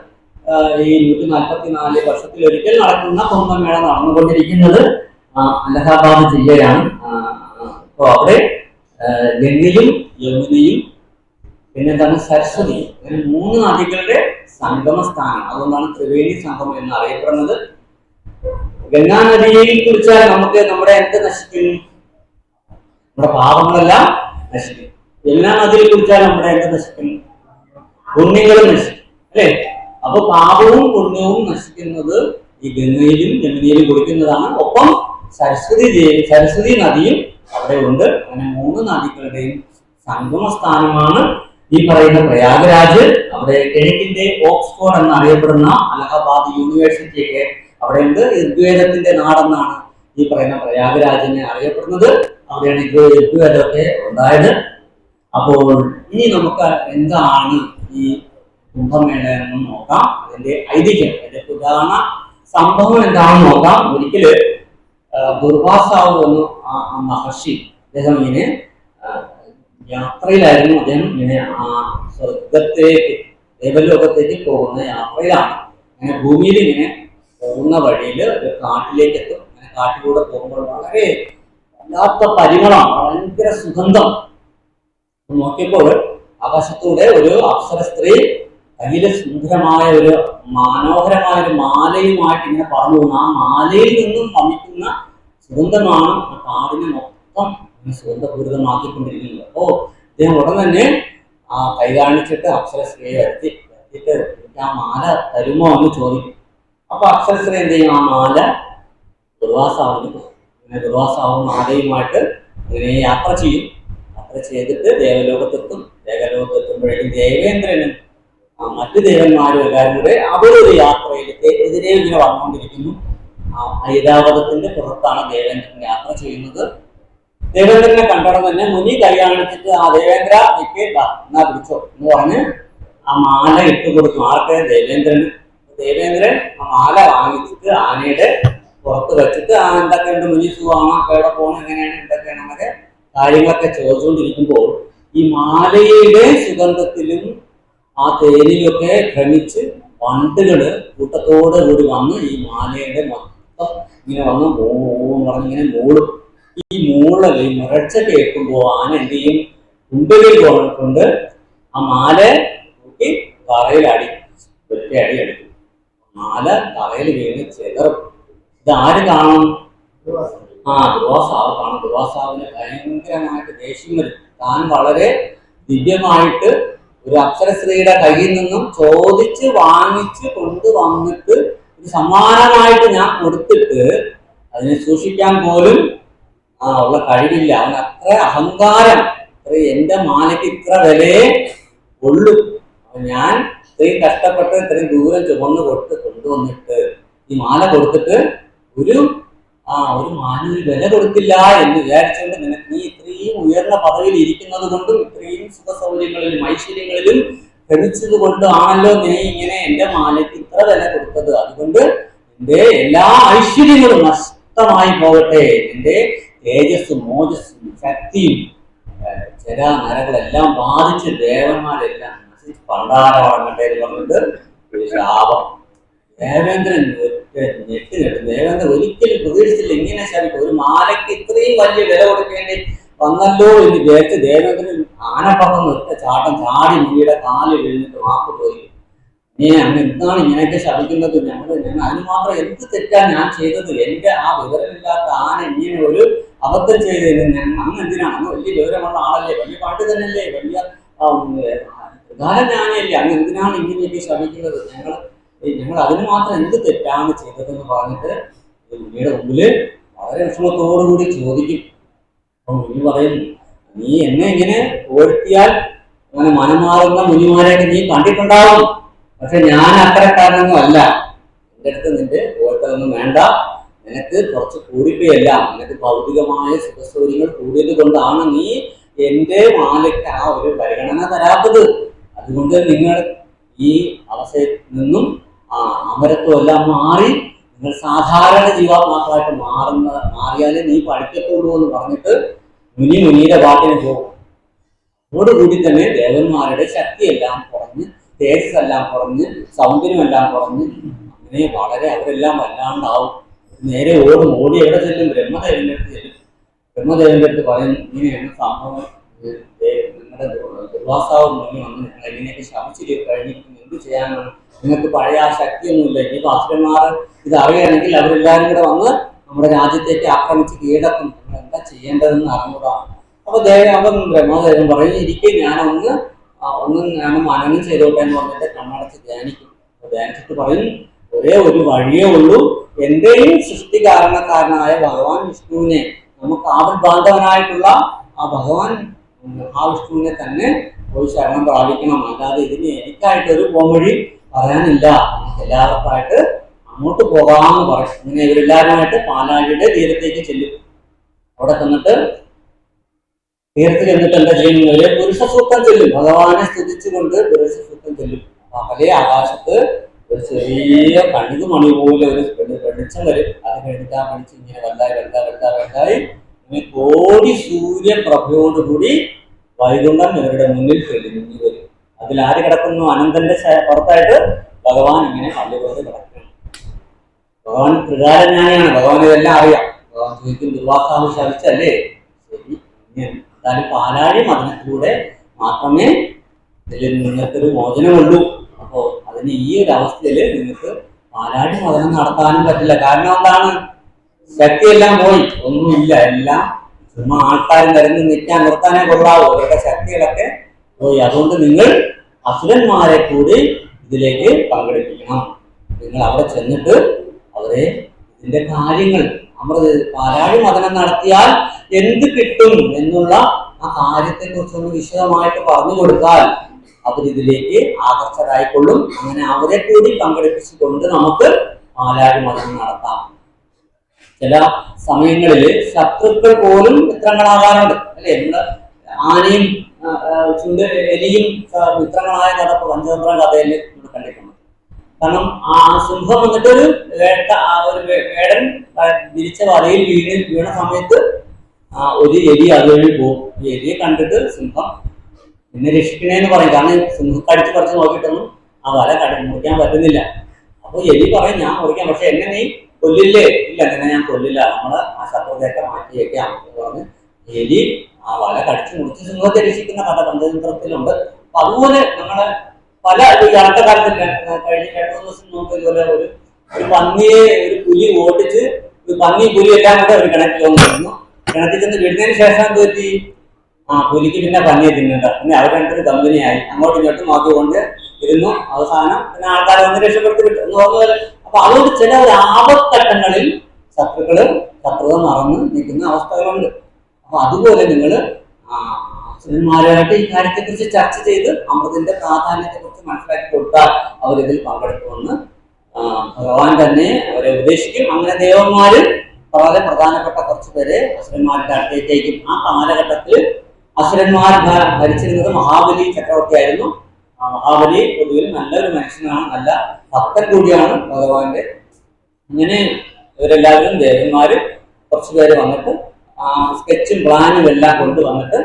ഈ 144 വർഷത്തിലൊരിക്കൽ നടക്കുന്ന കുംഭമേള നടന്നുകൊണ്ടിരിക്കുന്നത്. അലഹാബാദ് ജില്ലയാണ്. അപ്പൊ അവിടെ ഗംഗയും യമുനയും പിന്നെന്താണ് സരസ്വതി, അങ്ങനെ 3 നദികളുടെ സംഗമ സ്ഥാനം. അതുകൊണ്ടാണ് ത്രിവേണി സംഗമം എന്ന് അറിയപ്പെടുന്നത്. ഗംഗാ നദിയെ കുറിച്ചാൽ നമുക്ക് നമ്മുടെ എന്ത് നശിക്കും? നമ്മുടെ പാപങ്ങളെല്ലാം നശിക്കും. യമുനാ നദിയെ കുറിച്ചാൽ നമ്മുടെ എന്ത് നശിക്കും? പുണ്യങ്ങളും നശിക്കും, അല്ലെ? അപ്പൊ പാപവും പുണ്യവും നശിക്കുന്നത് ഈ ഗംഗയിലും യമുനയിലും കുടിക്കുന്നതാണ്. ഒപ്പം സരസ്വതി നദിയും അവിടെ ഉണ്ട്. അങ്ങനെ 3 നദികളുടെയും സംഗമ സ്ഥാനമാണ് ഈ പറയുന്ന പ്രയാഗ്രാജ്. അവിടെ കിഴക്കിന്റെ ഓക്സ്ഫോർഡ് എന്നറിയപ്പെടുന്ന അലഹബാദ് യൂണിവേഴ്സിറ്റിയൊക്കെ അവിടെ ഉണ്ട്. ഋഗ്വേദത്തിന്റെ നാടെന്നാണ് ഈ പറയുന്ന പ്രയാഗ്രാജിനെ അറിയപ്പെടുന്നത്. അവിടെയാണ് ഋഗ്വേദമൊക്കെ ഉണ്ടായത്. അപ്പോൾ ഇനി നമുക്ക് എന്താണ് ഈ കുംഭമേള എന്ന് നോക്കാം. അതിന്റെ ഐതിഹ്യം, അതിന്റെ പ്രധാന സംഭവം എന്താണെന്ന് നോക്കാം. ഒരിക്കല് ദുർവാസാവ് എന്ന മഹർഷി, അദ്ദേഹം ഇങ്ങനെ യാത്രയിലായിരുന്നു. അദ്ദേഹം ഇങ്ങനെ സ്വർഗത്തേക്ക്, ദേവലോകത്തേക്ക് പോകുന്ന യാത്രയിലാണ്. അങ്ങനെ ഭൂമിയിൽ ഇങ്ങനെ പോകുന്ന വഴിയിൽ ഒരു കാട്ടിലേക്ക് എത്തും. അങ്ങനെ കാട്ടിലൂടെ പോകുമ്പോൾ വളരെ വല്ലാത്ത പരിമളം, ഭയങ്കര സുഗന്ധം. നോക്കിയപ്പോൾ ആകാശത്തൂടെ ഒരു അപ്സര സ്ത്രീ കയ്യില് സുന്ദരമായ ഒരു മനോഹരമായ ഒരു മാലയുമായിട്ട് ഇങ്ങനെ പറഞ്ഞു പോകുന്നു. ആ മാലയിൽ നിന്നും വമിക്കുന്ന സുഗന്ധമാണ് ആ കാടിനെ മൊത്തം സുഗന്ധപൂരിതമാക്കിക്കൊണ്ടിരിക്കുന്നത്. അപ്പോ അദ്ദേഹം ഉടൻ തന്നെ ആ കൈ കാണിച്ചിട്ട് അപ്സര സ്ത്രീയെ എത്തിയിട്ട് ആ മാല തരുമോ എന്ന് ചോദിക്കും. അപ്പൊ അപ്സര സ്ത്രീ എന്ത് ചെയ്യും? ആ മാല ദുർവാസാവിന് കൊടുക്കും. അങ്ങനെ ദുർവാസാവും മാലയുമായിട്ട് ഇങ്ങനെ യാത്ര ചെയ്യും. യാത്ര ചെയ്തിട്ട് ദേവലോകത്തെത്തും. ദേവലോകത്തെത്തുമ്പോഴേക്കും ദേവേന്ദ്രനും മറ്റു ദേവന്മാരും എല്ലാവരും കൂടെ അവരൊരു യാത്രയിൽ എതിരെ ഇങ്ങനെ വന്നുകൊണ്ടിരിക്കുന്നു. ഐരാവതത്തിന്റെ പുറത്താണ് ദേവേന്ദ്രൻ യാത്ര ചെയ്യുന്നത്. ദേവേന്ദ്രനെ കണ്ടോടെ തന്നെ മുനി കൈ കാണിച്ചിട്ട് ആ ദേവേന്ദ്ര നിൽക്കുക എന്നാ പിടിച്ചോ എന്ന് പറഞ്ഞ് ആ മാല ഇട്ട് കൊടുക്കും. ആർക്ക്? ദേവേന്ദ്രന്. ദേവേന്ദ്രൻ ആ മാല വാങ്ങിച്ചിട്ട് ആനയുടെ പുറത്ത് വെച്ചിട്ട് എന്തൊക്കെയുണ്ട്, മുന്നിൽ സുഖമാണോ, എവിടെ പോകണം, എങ്ങനെയാണ്, എന്തൊക്കെയാണ് എന്നൊക്കെ കാര്യങ്ങളൊക്കെ ചോദിച്ചുകൊണ്ടിരിക്കുമ്പോൾ ഈ മാലയുടെ സുഗന്ധത്തിലും ആ തേനിലൊക്കെ ഭ്രമിച്ച് വണ്ടുകള് കൂട്ടത്തോടെ കൂടി വന്ന് ഈ മാലയുടെ മൊത്തം ഇങ്ങനെ വന്ന് പറഞ്ഞിങ്ങനെ മൂളും. ഈ മൂളല്, ഈ മുരൾച്ച കേൾക്കുമ്പോൾ ആന എന്ത് ചെയ്യും? കുണ്ടലിൽ കൊണ്ട് ആ മാല നോക്കി തറയിലടി, ഒറ്റ അടി അടിക്കും. മാല തറയിൽ വീണ് ചെതറും. ഇതാര് കാണും? ദുർവാസാവ് കാണും. ദുർവാസാവിന് ഭയങ്കരമായിട്ട് ദേഷ്യം വരും. താൻ വളരെ ദിവ്യമായിട്ട് ഒരു അപ്സരസ്ത്രീയുടെ കയ്യിൽ നിന്നും ചോദിച്ച് വാങ്ങിച്ച് കൊണ്ടുവന്നിട്ട് ഒരു സമ്മാനമായിട്ട് ഞാൻ കൊടുത്തിട്ട് അതിനെ സൂക്ഷിക്കാൻ പോലും ഉള്ള കഴിവില്ല. അവന് അത്ര അഹങ്കാരം. എന്റെ മാലയ്ക്ക് ഇത്ര വിലയെ ഉള്ളൂ. ഞാൻ ഇത്രയും കഷ്ടപ്പെട്ട് ഇത്രയും ദൂരം ചുമന്ന് കൊണ്ടുവന്നിട്ട് ഈ മാല കൊടുത്തിട്ട് ഒരു മാനൊരു വില കൊടുത്തില്ല എന്ന് വിചാരിച്ചുകൊണ്ട് നീ ഇത്രയും ഉയർന്ന പദവിയിൽ ഇരിക്കുന്നത് കൊണ്ടും ഇത്രയും സുഖ സൗകര്യങ്ങളിലും ഐശ്വര്യങ്ങളിലും ഭ്രമിച്ചത് കൊണ്ടാണല്ലോ നീ ഇങ്ങനെ എന്റെ മാലയ്ക്ക് ഇത്ര വില കൊടുത്തത്. അതുകൊണ്ട് എന്റെ എല്ലാ ഐശ്വര്യങ്ങളും നഷ്ടമായി പോകട്ടെ. എന്റെ തേജസ്സും മോജസ്സും ശക്തിയും നരകളെല്ലാം ബാധിച്ച് ദേവന്മാരെല്ലാം നശിച്ച് പണ്ടാരമാകട്ടെ എന്ന് പറഞ്ഞിട്ട് ഒരു ശാപം. ദേവേന്ദ്രൻ ഞെട്ടിനെട്ട്. ദേവേന്ദ്രൻ ഒരിക്കലും പ്രതീക്ഷിച്ചില്ല ഇങ്ങനെ ശാപിക്കും. ഒരു മാലയ്ക്ക് ഇത്രയും വലിയ വില കൊടുക്കേണ്ടി വന്നല്ലോ എന്ന് വിചാരിച്ച് ദേവേന്ദ്രൻ ആനപ്പറന്ന് ഒറ്റ ചാട്ടം ചാടി മുനിയുടെ കാലിൽ വീണിട്ട് മാപ്പ് പോയി. അങ്ങ് എന്താണ് ഇങ്ങനെയൊക്കെ ശപിക്കുന്നത്? ഞങ്ങൾ അതിന് മാത്രം എന്ത് തെറ്റാണ് ഞാൻ ചെയ്തത്? എന്റെ ആ വിവരമില്ലാത്ത ആന ഇങ്ങനെ ഒരു അബദ്ധം ചെയ്തത് അങ്ങ് എന്തിനാണ്? അങ്ങ് വലിയ വിവരമുള്ള ആളല്ലേ, വലിയ തന്നെയല്ലേ, വലിയ പ്രധാന ജ്ഞാനല്ലേ, അങ്ങ് എന്തിനാണ് ഇങ്ങനെയൊക്കെ ശപിക്കുന്നത്? ഞങ്ങൾ അതിന് മാത്രം എന്ത് തെറ്റാണ് ചെയ്തതെന്ന് പറഞ്ഞിട്ട് മുനിയുടെ മുമ്പില് വളരെ വിഷമത്തോടുകൂടി ചോദിക്കും. അപ്പൊ മുനി പറയും, നീ എന്നെ ഇങ്ങനെ ഓർത്തിയാൽ അങ്ങനെ മനമാറുന്ന മുനിമാരെയൊക്കെ നീ കണ്ടിട്ടുണ്ടാവും. പക്ഷെ ഞാൻ അത്തരക്കാരനൊന്നും അല്ല. എൻ്റെ അടുത്ത് നിന്റെ ഓർത്തതൊന്നും വേണ്ട. നിനക്ക് കുറച്ച് കൂടിപ്പോയല്ല, നിനക്ക് ഭൗതികമായ സുഖസൗകര്യങ്ങൾ കൂടിയത് കൊണ്ടാണ് നീ എൻ്റെ മാലയ്ക്ക് ആ ഒരു പരിഗണന തരാത്തത്. അതുകൊണ്ട് നിങ്ങൾ ഈ അവസ്ഥയിൽ നിന്നും അമരത്വം എല്ലാം മാറി നിങ്ങൾ സാധാരണ ജീവാത്മാക്കളായിട്ട് മാറിയാലേ നീ പഠിക്കത്തുള്ളൂ എന്ന് പറഞ്ഞിട്ട് മുനിയുടെ പാട്ടിന് പോകും. അതോടുകൂടി തന്നെ ദേവന്മാരുടെ ശക്തിയെല്ലാം കുറഞ്ഞ്, തേജസ്സെല്ലാം കുറഞ്ഞ്, സൗന്ദര്യമെല്ലാം കുറഞ്ഞ് അങ്ങനെ വളരെ അവരെല്ലാം വല്ലാണ്ടാവും. നേരെ ഓടി എവിടെ ചെല്ലും? ബ്രഹ്മദേവന്റെ അടുത്ത് ചെല്ലും. ബ്രഹ്മദേവന്റെ അടുത്ത് പറയും, ഇങ്ങനെയാണ് സംഭവം, നിങ്ങളുടെ ദുർവാസാവ് മുന്നിൽ വന്ന് നിങ്ങൾ എങ്ങനെയൊക്കെ ശമിച്ചിട്ട് കഴിഞ്ഞിരിക്കുന്നു, എന്ത് ചെയ്യാനാണ്? നിങ്ങൾക്ക് പഴയ ആ ശക്തിയൊന്നുമില്ല. ഇനിയിപ്പോൾ അസുരന്മാർ ഇത് അറിയുകയാണെങ്കിൽ അവരെല്ലാവരും കൂടെ വന്ന് നമ്മുടെ രാജ്യത്തേക്ക് ആക്രമിച്ച് കീഴടക്കും. നിങ്ങൾ എന്താ ചെയ്യേണ്ടതെന്ന് അറിഞ്ഞൂടാ. അപ്പൊ ബ്രഹ്മദേവൻ പറയും, ഇരിക്കും, ഞാനൊന്ന് ഞാൻ മനനം ചെയ്തോട്ടെ എന്ന് പറഞ്ഞിട്ട് കണ്ണടച്ച് ധ്യാനിക്കും. ധ്യാനിച്ചിട്ട് പറയും, ഒരേ ഒരു വഴിയേ ഉള്ളൂ. എന്റെയും സൃഷ്ടി കാരണക്കാരനായ ഭഗവാൻ വിഷ്ണുവിനെ, നമുക്ക് ആവിർബാന്ധവനായിട്ടുള്ള ആ ഭഗവാൻ മഹാവിഷ്ണുവിനെ തന്നെ പോയി ശരണം പ്രാപിക്കണം. അല്ലാതെ ഇതിന് എനിക്കായിട്ടൊരു പോംവഴി പറയാനില്ല. എല്ലാവർക്കായിട്ട് അങ്ങോട്ട് പോകാമെന്ന് പറയും. ഇങ്ങനെ ഇവരെല്ലാവരുമായിട്ട് പാലാഴിയുടെ തീരത്തേക്ക് ചെല്ലും. അവിടെ ചെന്നിട്ട് തീരത്തിൽ ചെന്നിട്ട് എന്താ ചെയ്യുന്നത്? പുരുഷ സൂക്തം ചെല്ലും. ഭഗവാനെ സ്തുതിച്ചുകൊണ്ട് പുരുഷ സൂക്തം ചെല്ലും. പകലെ ആകാശത്ത് ഒരു ചെറിയ കണിക മണി പോലെ ഒരു വെളിച്ചം വരും. അത് കഴിഞ്ഞിട്ട് ആ വെളിച്ചം ഇങ്ങനെ വലുതായി ഇങ്ങനെ കോടി സൂര്യപ്രഭയോടുകൂടി വൈകുണ്ഠം ഇവരുടെ മുന്നിൽ തെളിഞ്ഞു വരും. അതിലാര് കിടക്കുന്നു? അനന്തന്റെ പുറത്തായിട്ട് ഭഗവാൻ ഇങ്ങനെ പള്ളിപോലെ കിടക്കുന്നു. ഭഗവാൻ ത്രികാലജ്ഞാനിയാണ്. ഭഗവാൻ ഇതെല്ലാം അറിയാം. ഭഗവാൻ ചോദിക്കും, ദുർവാസാവ് ശാപിച്ചല്ലേ? ശരി, എന്തായാലും പാലാഴി മദനത്തിലൂടെ മാത്രമേ ഇതിൽ നിങ്ങൾക്കൊരു മോചനമുള്ളൂ. അപ്പോ അതിന് ഈ ഒരു അവസ്ഥയിൽ നിങ്ങൾക്ക് പാലാഴി മദനം നടത്താനും പറ്റില്ല. കാരണം എന്താണ്? ശക്തിയെല്ലാം പോയി, ഒന്നുമില്ല. എല്ലാം ചുമ്മാ ആൾക്കാർ നിരന്ന് നിൽക്കാൻ നിർത്താനേ കൊള്ളാവൂ. അവരുടെ ശക്തികളൊക്കെ പോയി. അതുകൊണ്ട് നിങ്ങൾ അസുരന്മാരെ കൂടി ഇതിലേക്ക് പങ്കെടുപ്പിക്കണം. നിങ്ങൾ അവിടെ ചെന്നിട്ട് അവരെ ഇതിന്റെ കാര്യങ്ങൾ, നമ്മൾ പാലാഴി മദനം നടത്തിയാൽ എന്ത് കിട്ടും എന്നുള്ള ആ കാര്യത്തെ കുറിച്ചൊന്ന് വിശദമായിട്ട് പറഞ്ഞു കൊടുത്താൽ അവരിതിലേക്ക് ആകർഷകരായിക്കൊള്ളും. അങ്ങനെ അവരെ കൂടി പങ്കെടുപ്പിച്ചുകൊണ്ട് നമുക്ക് പാലാഴി മദനം നടത്താം. ചില സമയങ്ങളിൽ ശത്രുക്കൾ പോലും മിത്രങ്ങളാകാറുണ്ട്, അല്ലെ? നമ്മുടെ ആനയും ചുണ്ട് എലിയും മിത്രങ്ങളായ കഥ പഞ്ചതന്ത്ര കഥയിൽ നമ്മൾ കണ്ടിട്ടുണ്ട്. കാരണം ആ സിംഹം വന്നിട്ട് ഒരു വേടൻ വിരിച്ച വലയിൽ വീണ സമയത്ത് ഒരു എലി അതുവഴി പോകും. ഈ എലിയെ കണ്ടിട്ട് സിംഹം എന്നെ രക്ഷിക്കണേന്ന് പറയും. കാരണം സിംഹം കടിച്ചു പറിച്ച് നോക്കിയിട്ടൊന്നും ആ വല മുറിക്കാൻ പറ്റുന്നില്ല. അപ്പൊ എലി പറയും ഞാൻ മുറിക്കാം, പക്ഷെ എന്നെ നീ കൊല്ലില്ലേ? ഇല്ല, നിന്നെ ഞാൻ കൊല്ലില്ല, നമ്മള് ആ ശത്രുതയൊക്കെ മാറ്റി വെക്കാം എന്ന് പറഞ്ഞ് എലി ആ വല കടിച്ചു മുറിച്ച് സിംഹത്തെ രക്ഷിക്കുന്ന കഥ പഞ്ചതന്ത്രത്തിലുണ്ട്. അപ്പൊ അതുപോലെ നമ്മളെ പല ഈ അടുത്ത കാലത്ത് കഴിഞ്ഞ 2-3 ദിവസം മുമ്പ് ഇതുപോലെ ഒരു പന്നിയെ ഒരു പുലി ഓടിച്ച് പന്നി പുലി എല്ലാം കൂടെ ഒരു കിണറ്റിൽ വന്നിരുന്നു. കിണറ്റിൽ ചെന്ന് വിടുന്നതിന് ശേഷം എന്ത് പറ്റി? പുലിക്ക് പിന്നെ പന്നിയെ തിന്നണ്ട. പിന്നെ അവർ രണ്ടൊരു കമ്പനിയായി അങ്ങോട്ടും ഇങ്ങോട്ടും നോക്കിക്കൊണ്ട് ഇരുന്നു. അവസാനം പിന്നെ ആൾക്കാരെ ഒന്ന് രക്ഷപ്പെടുത്തി വിട്ടു എന്ന് പറഞ്ഞ. അപ്പൊ അതുകൊണ്ട് ചില ഒരു ആപത്ഘട്ടങ്ങളിൽ ശത്രുത മറന്ന് നിൽക്കുന്ന അവസ്ഥകളുണ്ട്. അപ്പൊ അതുപോലെ നിങ്ങള് അസുരന്മാരുമായിട്ട് ഈ കാര്യത്തെ കുറിച്ച് ചർച്ച ചെയ്ത് അമൃതിന്റെ പ്രാധാന്യത്തെ കുറിച്ച് മനസ്സിലാക്കി കൊടുത്താൽ അവരിതിൽ പങ്കെടുക്കുമെന്ന് ഭഗവാൻ തന്നെ അവരെ ഉപദേശിക്കും. അങ്ങനെ ദേവന്മാര് വളരെ പ്രധാനപ്പെട്ട കുറച്ചു പേരെ അസുരന്മാരുടെ അടുത്തേക്കും. ആ കാലഘട്ടത്തിൽ അസുരന്മാർ ഭരിച്ചിരുന്നത് മഹാബലി ചക്രവർത്തിയായിരുന്നു. മഹാബലി പൊതുവിൽ നല്ലൊരു മനുഷ്യനാണ്, നല്ല ഭക്തൻ കൂടിയാണ് ഭഗവാന്റെ. ഇങ്ങനെ ഇവരെല്ലാവരും ദേവന്മാര് കുറച്ചുപേര് വന്നിട്ട് സ്കെച്ചും പ്ലാനും എല്ലാം കൊണ്ടുവന്നിട്ട്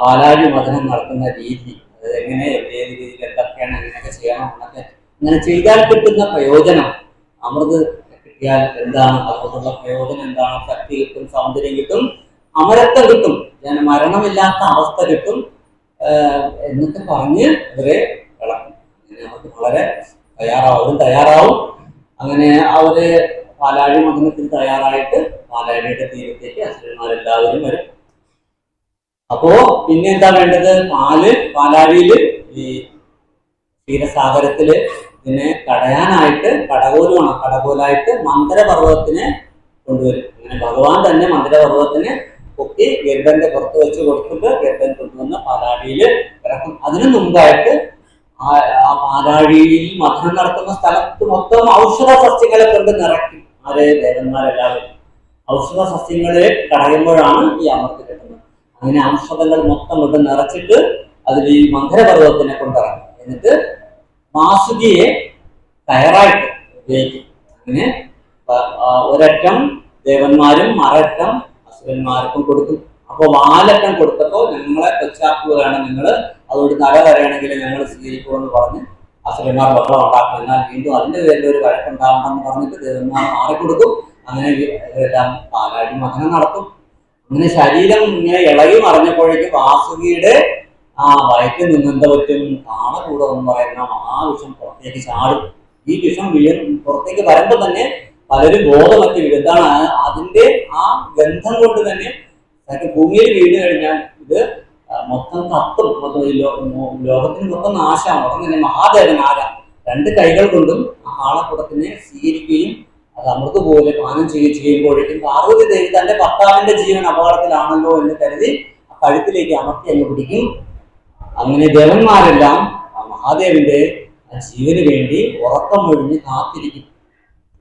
പാലാഴി മഥനം നടത്തുന്ന രീതി, അത് എങ്ങനെ ഏത് രീതിയിൽ എന്തൊക്കെയാണ് അങ്ങനെയൊക്കെ ചെയ്യണം എന്നൊക്കെ, അങ്ങനെ ചെയ്താൽ കിട്ടുന്ന പ്രയോജനം, അമൃത് കിട്ടിയാൽ എന്താണ് അതുകൊണ്ടുള്ള പ്രയോജനം എന്താണ്, ശക്തി കിട്ടും, സൗന്ദര്യം കിട്ടും, അമരത്വം കിട്ടും, മരണമില്ലാത്ത അവസ്ഥ കിട്ടും എന്നൊക്കെ പറഞ്ഞ് അവരെ കളക്കും. അങ്ങനെ അവർക്ക് വളരെ തയ്യാറാവും. അങ്ങനെ അവര് പാലാഴി മഥനത്തിന് തയ്യാറായിട്ട് പാലാഴിയുടെ തീരത്തേക്ക് അസുരന്മാരെല്ലാവരും വരും. അപ്പോ പിന്നെ എന്താ വേണ്ടത്? പാലാഴിയില് ഈ ക്ഷീരസാഗരത്തില് ഇതിനെ തടയാനായിട്ട് കടകോലായിട്ട് മന്ദരപർവ്വതത്തിനെ കൊണ്ടുവരും. അങ്ങനെ ഭഗവാൻ തന്നെ മന്ദരപർവ്വതത്തിനെ പൊക്കി ഗരുഡന്റെ പുറത്ത് വെച്ച് കൊടുത്തിട്ട് ഗരുഡൻ കൊണ്ടുവന്ന് പാലാഴിയിൽ ഇറക്കും. അതിനു മുമ്പായിട്ട് ആ പാലാഴിയിൽ മഥനം നടത്തുന്ന സ്ഥലത്ത് മൊത്തം ഔഷധ സസ്യങ്ങളെ കൊണ്ട് നിറയ്ക്കും. ദേവന്മാരെല്ലാവരും ഔഷധ സസ്യങ്ങളെ കടയുമ്പോഴാണ് ഈ അമൃത് കിട്ടുന്നത്. അങ്ങനെ ഔഷധങ്ങൾ മൊത്തം കൊണ്ട് നിറച്ചിട്ട് അതിൽ ഈ മന്ദരപർവ്വതത്തിനെ കൊണ്ടിറങ്ങും. എന്നിട്ട് വാസുകിയെ കയറായിട്ട് ഉപയോഗിക്കും. അങ്ങനെ ഒരറ്റം ദേവന്മാരും മററ്റം അസുരന്മാർക്കും കൊടുക്കും. അപ്പൊ വാലറ്റം കൊടുത്തപ്പോൾ ഞങ്ങളെ കൊച്ചാക്കുകയാണ് നിങ്ങൾ, അതുകൊണ്ട് തല തരയാണെങ്കിൽ ഞങ്ങൾ സ്വീകരിക്കുമെന്ന് പറഞ്ഞ് അസുരന്മാർ ബഹളം ഉണ്ടാക്കും. എന്നാൽ വീണ്ടും അതിന്റെ പേരിൽ ഒരു വഴക്കുണ്ടാവണമെന്ന് പറഞ്ഞിട്ട് ദേവന്മാർ മാറിക്കൊടുക്കും. അങ്ങനെ ഇവരെല്ലാം പാലാഴി മഥനം നടത്തും. അങ്ങനെ ശരീരം ഇങ്ങനെ ഇളകി മറിഞ്ഞപ്പോഴേക്കും വാസുകിയുടെ വയറ്റിൽ നിന്ന് എന്താ പറ്റും? കാളകൂടം എന്ന് പറയുന്ന മഹാവിഷം പുറത്തേക്ക് ചാടും. ഈ വിഷം പുറത്തേക്ക് വരുമ്പോൾ തന്നെ പലരും ബോധമൊക്കെ വീഴും. എന്താണ് അതിന്റെ ആ ഗന്ധം കൊണ്ട് തന്നെ ഭൂമിയിൽ വീണ് കഴിഞ്ഞാൽ ഇത് മൊത്തം കത്തും, ലോകത്തിന് മൊത്തം നാശമാണ്. ഉടൻ തന്നെ മഹാദേവൻ രണ്ട് കൈകൾ കൊണ്ടും ആ കാളക്കൂടത്തിനെ സ്വീകരിക്കുകയും അത് അമൃത് പോലെ പാനം ചെയ്യുമ്പോഴേക്കും പാർവതി ദേവി തന്റെ ഭർത്താവിന്റെ ജീവൻ അപകടത്തിലാണല്ലോ എന്ന് കരുതി ആ കഴുത്തിലേക്ക് അമർത്തി അങ്ങ് പിടിക്കും. അങ്ങനെ ദേവന്മാരെല്ലാം ആ മഹാദേവന്റെ ജീവന് വേണ്ടി ഉറക്കം ഒഴിഞ്ഞ് കാത്തിരിക്കും.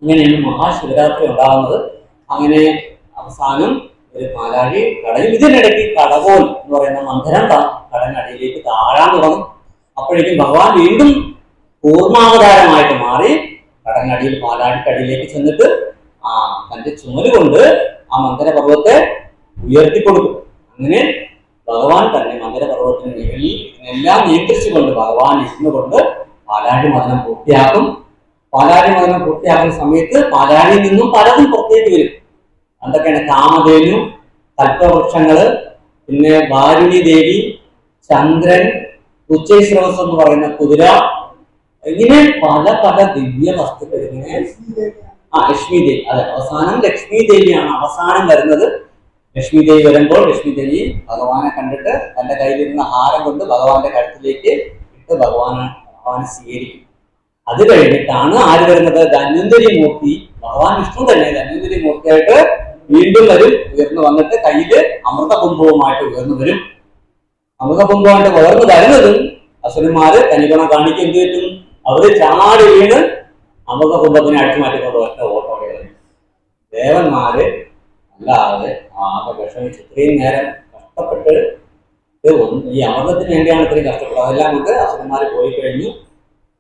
ഇങ്ങനെയാണ് മഹാശിവരാത്രി ഉണ്ടാകുന്നത്. അങ്ങനെ അവസാനം ഒരു പാലാഴി കടയും. ഇതിനിടയ്ക്ക് കടകോൽ എന്ന് പറയുന്ന മന്ദരം കടലിനടിയിലേക്ക് താഴാൻ തുടങ്ങും. അപ്പോഴേക്കും ഭഗവാൻ വീണ്ടും പൂർണ്ണാവതാരമായിട്ട് മാറി കടലിനടിയിൽ പാലാഴിക്കടിയിലേക്ക് ചെന്നിട്ട് തന്റെ ചുമല് കൊണ്ട് ആ മന്ദരപർവ്വത്തെ ഉയർത്തിക്കൊടുക്കും. അങ്ങനെ ഭഗവാൻ തന്നെ മന്ദരപർവ്വതത്തിന് മുകളിൽ ഇതിനെല്ലാം നിയന്ത്രിച്ചുകൊണ്ട് ഭഗവാൻ ഇരുന്നുകൊണ്ട് പാലാഴി മഥനം പൂർത്തിയാക്കും. പാലാഴി മഥനം പൂർത്തിയാക്കുന്ന സമയത്ത് പാലാഴിയിൽ നിന്നും പലതും പുറത്തേക്ക് വരും. എന്തൊക്കെയാണ്? കാമധേനു, കൽപ്പവൃക്ഷങ്ങള്, പിന്നെ വാരുണി ദേവി, ചന്ദ്രൻ, ഉച്ചൈശ്രവസ് എന്ന് പറയുന്ന കുതിര, ഇങ്ങനെ പല ദിവ്യ വസ്തുക്കൾ. ഇങ്ങനെ ലക്ഷ്മി ദേവി, അതെ, അവസാനം ലക്ഷ്മി ദേവിയാണ് അവസാനം വരുന്നത്. ലക്ഷ്മി ദേവി വരുമ്പോൾ ലക്ഷ്മി ദേവി ഭഗവാനെ കണ്ടിട്ട് തന്റെ കയ്യിലിരുന്ന ഹാരം കൊണ്ട് ഭഗവാന്റെ കഴുത്തിലേക്ക് ഇട്ട് ഭഗവാനെ സ്വീകരിക്കും. അത് കഴിഞ്ഞിട്ടാണ് ആര് വരുന്നത്? ധന്വന്തരി മൂർത്തി, ഭഗവാൻ വിഷ്ണു തന്നെ ധന്വന്തരി മൂർത്തിയായിട്ട് വീണ്ടും വരും. ഉയർന്നു വന്നിട്ട് കയ്യില് അമൃതകുംഭവുമായിട്ട് ഉയർന്നു വരും. അമൃതകുംഭമായിട്ട് ഉയർന്നു വരുന്നതും അസുരന്മാര് കനിഗുണം കാണിക്കും. എന്ത് പറ്റും? അവര് ചാടി വീണ് അമൃതകുംഭത്തിനെ അടിച്ചു മാറ്റിക്കൊണ്ട് ഒറ്റ ഓട്ടോടെയാണ്. ദേവന്മാര് അല്ലാതെ ആകെ വിഷമിച്ച് ഇത്രയും നേരം കഷ്ടപ്പെട്ട് ഈ അമൃതത്തിന് വേണ്ടിയാണ് ഇത്രയും കഷ്ടപ്പെട്ടത്. അതെല്ലാം കൊണ്ട് അസുരന്മാർ പോയി കഴിഞ്ഞു.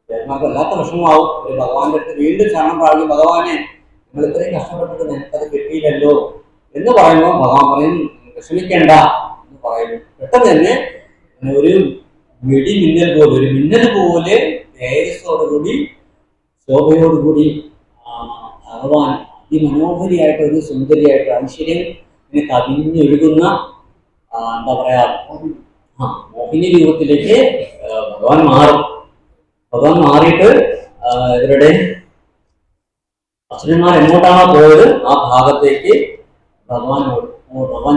ദേവന്മാർക്ക് വല്ലാത്ത വിഷമമാവും. ഒരു ഭഗവാന്റെ അടുത്ത് വീണ്ടും ശരണം പ്രാപിക്കും, ഭഗവാനെ നിങ്ങൾ ഇത്രയും കഷ്ടപ്പെട്ടിട്ട് നിനക്കത് കിട്ടിയില്ലല്ലോ എന്ന് പറയുമ്പോൾ ഭഗവാൻ പറയും വിഷമിക്കേണ്ട എന്ന് പറയുന്നു. പെട്ടെന്ന് തന്നെ ഒരു വെടിമിന്നൽ പോലെ, ഒരു മിന്നൽ പോലെ തേജസ്സോടുകൂടി ശോഭയോടുകൂടി ഭഗവാൻ അതിമനോഹരിയായിട്ട്, ഒരു സുന്ദരിയായിട്ട്, ഐശ്വര്യം ഇങ്ങനെ കവിഞ്ഞൊഴുകുന്ന എന്താ പറയാ മോഹിനി രൂപത്തിലേക്ക് ഭഗവാൻ മാറും. ഭഗവാൻ മാറിയിട്ട് ഇവരുടെ അസുരന്മാർ എങ്ങോട്ടാണോ പോയത് ആ ഭാഗത്തേക്ക് ഭഗവാൻ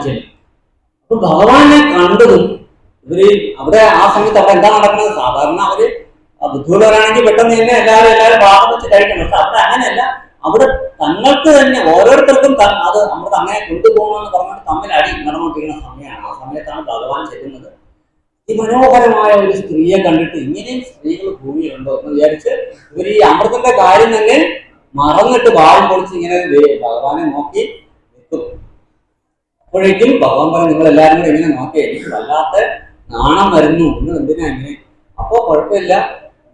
ചെല്ലും. അപ്പൊ ഭഗവാനെ കണ്ടതും ഇവര് അവിടെ ആ സമയത്ത് അവിടെ എന്താ നടക്കുന്നത്? സാധാരണ അവര് ബുദ്ധിമുട്ടവരാണെങ്കിൽ പെട്ടെന്ന് തന്നെ എല്ലാവരും ഭാഗം വെച്ച് കഴിക്കണം. പക്ഷെ അവിടെ അങ്ങനെയല്ല. അവിടെ തങ്ങൾക്ക് തന്നെ ഓരോരുത്തർക്കും അത് അമൃത് അങ്ങനെ കൊണ്ടുപോകണമെന്ന് പറഞ്ഞിട്ട് തമ്മിൽ അടി നടന്നുകൊണ്ടിരിക്കുന്ന സമയമാണ്. ആ സമയത്താണ് ഭഗവാൻ ചെല്ലുന്നത്. ഈ മനോഹരമായ ഒരു സ്ത്രീയെ കണ്ടിട്ട് ഇങ്ങനെയും സ്ത്രീകൾ ഭൂമിയിലുണ്ടോ എന്ന് വിചാരിച്ച് ഇവർ ഈ അമൃതന്റെ കാര്യം തന്നെ മറന്നിട്ട് വാൾ പൊളിച്ച് ഇങ്ങനെ ഭഗവാനെ നോക്കി നിൽക്കും. അപ്പോഴേക്കും ഭഗവാൻ പറഞ്ഞു നിങ്ങൾ എല്ലാവരും കൂടെ ഇങ്ങനെ നോക്കിയേ, എനിക്ക് വല്ലാത്ത നാണം വരുന്നു, നിങ്ങൾ എന്തിനാ ഇങ്ങനെ? അപ്പോ കുഴപ്പമില്ല,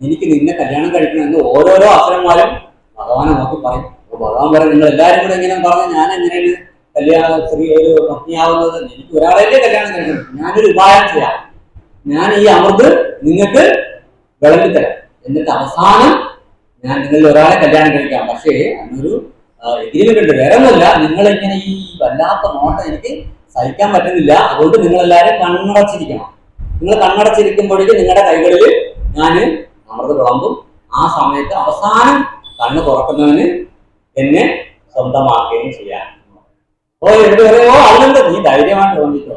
എനിക്ക് നിന്നെ കല്യാണം കഴിക്കണമെന്ന് ഓരോരോ അസുരന്മാരും ഭഗവാനെ നോക്കി പറയും. അപ്പൊ ഭഗവാൻ പറയും നിങ്ങൾ എല്ലാവരും കൂടെ ഇങ്ങനെ പറഞ്ഞ് ഞാൻ എങ്ങനെയാണ് സ്ത്രീ ഒരു പത്നിയാവുന്നത്? എനിക്ക് ഒരാളെയല്ലേ കല്യാണം കഴിക്കണം, ഞാനൊരു ഉപായം ചെയ്യാം. ഞാൻ ഈ അമൃത് നിങ്ങൾക്ക് വിളമ്പിത്തരാം, എന്നിട്ട് അവസാനം ഞാൻ നിങ്ങളിൽ ഒരാളെ കല്യാണം കഴിക്കാം. പക്ഷേ അന്നൊരു എഗ്രിമെന്റ് ഉണ്ട്, വേറെ ഒന്നുമില്ല. നിങ്ങളിങ്ങനെ ഈ വല്ലാത്ത നോട്ടം എനിക്ക് സഹിക്കാൻ പറ്റുന്നില്ല, അതുകൊണ്ട് നിങ്ങളെല്ലാവരും കണ്ണടച്ചിരിക്കണം. നിങ്ങൾ കണ്ണടച്ചിരിക്കുമ്പോഴേക്കും നിങ്ങളുടെ കൈകളിൽ ഞാൻ അമൃത് വിളമ്പും. ആ സമയത്ത് അവസാനം കണ്ണ് തുറക്കുന്നവന് എന്നെ സ്വന്തമാക്കുകയും ചെയ്യാം. എന്നിട്ട് പറയുമോ അതിനെന്താ നീ ധൈര്യമായിട്ട് വിളമ്പിക്കോ,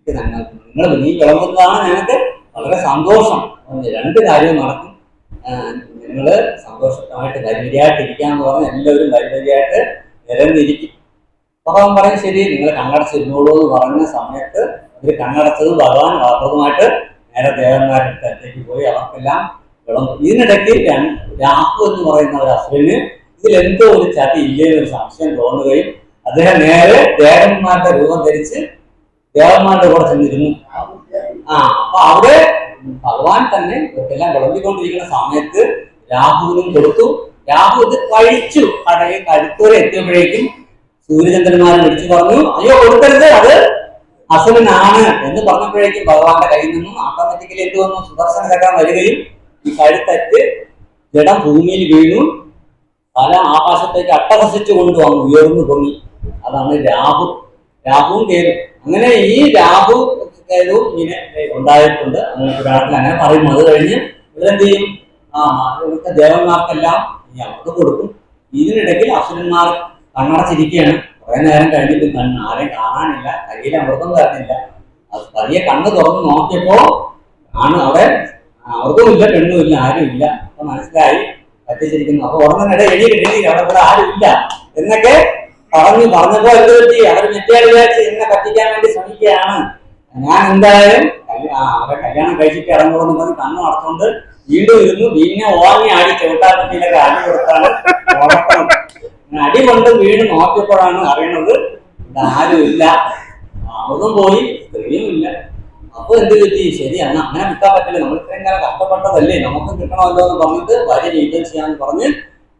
എനിക്ക് നീ വിളമ്പുന്നതാണ് ഞങ്ങൾക്ക് വളരെ സന്തോഷം. രണ്ട് കാര്യവും നടക്കും, നിങ്ങൾ സന്തോഷമായിട്ട് വരിവരിയായിട്ടിരിക്കാന്ന് പറഞ്ഞ് എല്ലാവരും വരിവരിയായിട്ട് നിരന്നിരിക്കും. ഭഗവാൻ പറയും ശരി നിങ്ങൾ കണ്ണടച്ചിരുന്നോളൂ എന്ന് പറഞ്ഞ സമയത്ത് ഇവർ കണ്ണടച്ചത് ഭഗവാൻ വാർത്തതുമായിട്ട് നേരെ ദേവന്മാരുടെ അടുത്തേക്ക് പോയി അവർക്കെല്ലാം വിളമ്പും. ഇതിനിടയ്ക്ക് രാഹു എന്ന് പറയുന്ന ഒരു അസുരന് ഇതിലെന്തോ ഒരു ചതി ഇല്ലേ ഒരു സംശയം തോന്നുകയും അദ്ദേഹം നേരെ ദേവന്മാരുടെ രൂപം ധരിച്ച് ദേവന്മാരുടെ കൂടെ ചെന്നിരുന്നു. അപ്പൊ അവിടെ ഭഗവാൻ തന്നെ ഇവർക്കെല്ലാം വിളമ്പിക്കൊണ്ടിരിക്കുന്ന സമയത്ത് രാഹുവിനും കൊടുത്തു. രാഹു ഇത് കഴിച്ചു. കടയിൽ കഴുത്തോടെ എത്തിയപ്പോഴേക്കും സൂര്യചന്ദ്രന്മാരെ വിളിച്ചു പറഞ്ഞു അയ്യോ കൊടുക്കരുത്, അത് അസുരനാണ് എന്ന് പറഞ്ഞപ്പോഴേക്കും ഭഗവാന്റെ കയ്യിൽ നിന്നും ഓട്ടോമാറ്റിക്കലി എന്ത് വന്നു, സുദർശന ചക്രം വരികയും ഈ കഴുത്തറ്റ് ജഡം ഭൂമിയിൽ വീണു, തല ആകാശത്തേക്ക് അട്ടഹസിച്ചു കൊണ്ടുവന്നു, ഉയർന്നു പൊങ്ങി. അതാണ് രാഹുവും കേതു. അങ്ങനെ ഈ രാഹു കേതു ഇങ്ങനെ ഉണ്ടായിട്ടുണ്ട് അങ്ങനെ പുരാണത്തിൽ അങ്ങനെ പറയുന്നു. അത് കഴിഞ്ഞ് ഇവരെന്ത് ചെയ്യും, ഇവിടുത്തെ ദേവന്മാർക്കെല്ലാം ഈ അമൃത് കൊടുക്കും. ഇതിനിടയ്ക്ക് അസുരന്മാർ കണ്ണടച്ചിരിക്കുകയാണ്. കുറെ നേരം കഴിഞ്ഞിട്ട് ആരെയും കാണാനില്ല, കയ്യിൽ അമൃതം തരുന്നില്ല. അത് പതിയെ കണ്ണ് തുറന്ന് നോക്കിയപ്പോ ആണ് അവിടെ അമൃതവുമില്ല, പെണ്ണുമില്ല, ആരും ഇല്ല. അപ്പൊ മനസ്സിലായി പറ്റിച്ചിരിക്കുന്നു. അപ്പൊ ഉടനെ എണീറ്റ് അവിടെ കൂടെ ആരും ഇല്ല എന്നൊക്കെ പറഞ്ഞപ്പോ എന്ത് പറ്റി, അവർ മെറ്റിയാൽ വിചാരിച്ച് എന്നെ പറ്റിക്കാൻ വേണ്ടി ശ്രമിക്കുകയാണ്. ഞാൻ എന്തായാലും അവരെ കല്യാണം കഴിച്ചിട്ട് ഇറങ്ങുമെന്ന് പറഞ്ഞ് കണ്ണു അടച്ചുകൊണ്ട് വീണ്ടും ഇരുന്നു. പിന്നെ ഓങ്ങി ആടി ചവിട്ടാപ്പറ്റിയിലൊക്കെ അടി കൊടുത്താണ് ഉറക്കം. അടി കൊണ്ട് വീണ്ടും നോക്കിയപ്പോഴാണ് അറിയണത് ഇവിടെ ആരും ഇല്ല, അമൃതം പോയി, സ്ത്രീയും ഇല്ല. അപ്പൊ എന്ത് പറ്റി, ശരിയാണ് അങ്ങനെ വിൽക്കാൻ പറ്റില്ല, നമ്മൾ ഇത്രയും കാലം കഷ്ടപ്പെട്ടതല്ലേ, നമുക്കും കിട്ടണമല്ലോ എന്ന് പറഞ്ഞിട്ട് വലിയ യുദ്ധം ചെയ്യാന്ന് പറഞ്ഞ്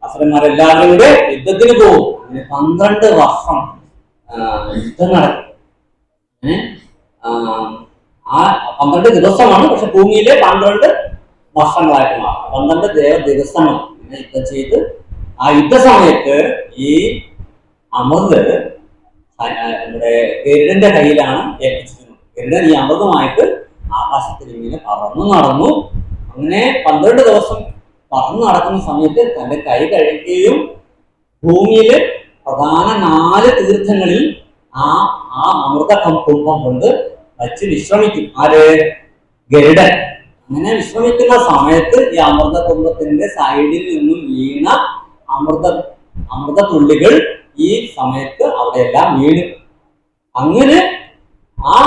അസുരന്മാരെല്ലാവരും കൂടെ യുദ്ധത്തിന് പോകും. അങ്ങനെ 12 വർഷം യുദ്ധം നടക്കും. ആ 12 ദിവസമാണ്, പക്ഷെ ഭൂമിയിലെ 12 വർഷങ്ങളായിട്ട് മാറും. 12 ദിവസമാണ് ഇങ്ങനെ യുദ്ധം ചെയ്ത്. ആ യുദ്ധ സമയത്ത് ഈ അമൃത് നമ്മുടെ ഗരുഡന്റെ കയ്യിലാണ് ഏൽപ്പിച്ചിരുന്നത്. ഗരുഡൻ ഈ അമൃതമായിട്ട് ആകാശത്തിൽ ഇങ്ങനെ പറന്നു നടന്നു. അങ്ങനെ 12 ദിവസം പറന്നു നടക്കുന്ന സമയത്ത് തന്റെ കൈ കഴിക്കുകയും ഭൂമിയില് പ്രധാന 4 തീർത്ഥങ്ങളിൽ ആ അമൃത കുംഭം കൊണ്ട് വച്ച് വിശ്രമിക്കും. ആര്? ഗരുഡൻ. അങ്ങനെ വിശ്രമിക്കുന്ന സമയത്ത് ഈ അമൃത കുംഭത്തിന്റെ സൈഡിൽ നിന്നും വീണ അമൃത തുള്ളികൾ ഈ സമയത്ത് അവിടെയെല്ലാം വീണു. അങ്ങനെ ആ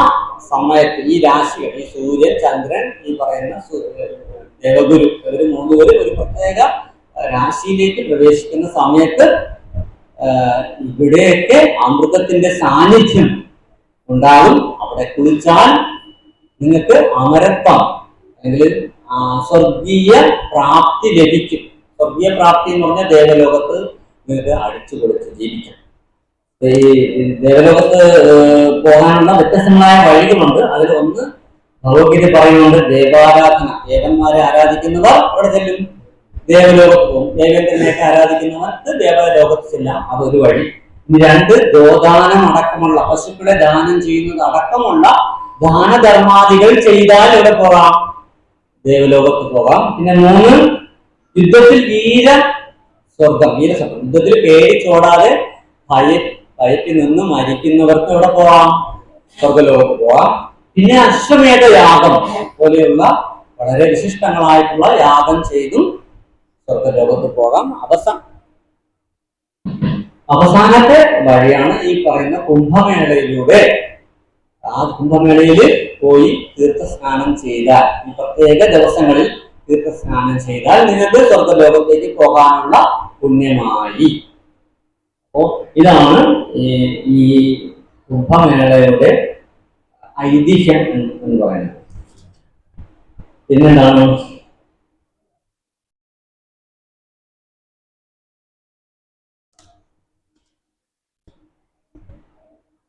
സമയത്ത് ഈ രാശികൾ, ഈ സൂര്യൻ, ചന്ദ്രൻ, ഈ പറയുന്ന ദേവഗുരു, ഇവര് 3 പേരും ഒരു പ്രത്യേക രാശിയിലേക്ക് പ്രവേശിക്കുന്ന സമയത്ത് ഇവിടെയൊക്കെ അമൃതത്തിന്റെ സാന്നിധ്യം ഉണ്ടാകും. അവിടെ കുളിച്ചാൽ നിങ്ങൾക്ക് അമരത്വം അല്ലെങ്കിൽ സ്വർഗീയ പ്രാപ്തി ലഭിക്കും. സ്വർഗീയ പ്രാപ്തി എന്ന് പറഞ്ഞാൽ ദേവലോകത്ത് നിങ്ങൾക്ക് അടിച്ചു കൊടുത്ത് ജീവിക്കും. ഈ ദേവലോകത്ത് പോകാനുള്ള വ്യത്യസ്തങ്ങളായ വഴികളുണ്ട്. അതിൽ ഒന്ന് ഭഗവത്ഗീത പറയുന്നുണ്ട്, ദേവാരാധന. ദേവന്മാരെ ആരാധിക്കുന്നവർ അവിടെ ചെല്ലും, ദേവലോകത്ത് പോകും. ദേവേന്ദ്രനെയൊക്കെ ആരാധിക്കുന്നവർക്ക് ദേവലോകത്ത് ചെല്ലാം, അതൊരു വഴി. ഇനി രണ്ട്, ഗോദാനം അടക്കമുള്ള പശുക്കളെ ദാനം ചെയ്യുന്നത് അടക്കമുള്ള ദാനധർമാദികൾ ചെയ്താൽ ഇവിടെ പോകാം, ദേവലോകത്ത് പോകാം. പിന്നെ മൂന്ന്, യുദ്ധത്തിൽ വീരസ്വർഗം. യുദ്ധത്തിൽ പേടിച്ചോടാതെ ഭയത്തിൽ നിന്ന് മരിക്കുന്നവർക്ക് ഇവിടെ പോകാം, സ്വർഗലോകത്ത് പോകാം. പിന്നെ അശ്വമേധ യാഗം പോലെയുള്ള വളരെ വിശിഷ്ടങ്ങളായിട്ടുള്ള യാഗം ചെയ്തും സ്വർഗലോകത്ത് പോകാം. അവസാനത്തെ വഴിയാണ് ഈ പറയുന്ന കുംഭമേളയിലൂടെ. ആ കുംഭമേളയിൽ പോയി തീർത്ഥസ്നാനം ചെയ്താൽ, ഈ പ്രത്യേക ദിവസങ്ങളിൽ തീർത്ഥസ്നാനം ചെയ്താൽ നിങ്ങൾക്ക് സ്വർഗലോകത്തേക്ക് പോകാനുള്ള പുണ്യമായി. അപ്പോ ഇതാണ് ഈ കുംഭമേളയുടെ ഐതിഹ്യം എന്ന് പറയുന്നത്. പിന്നെന്താണ്,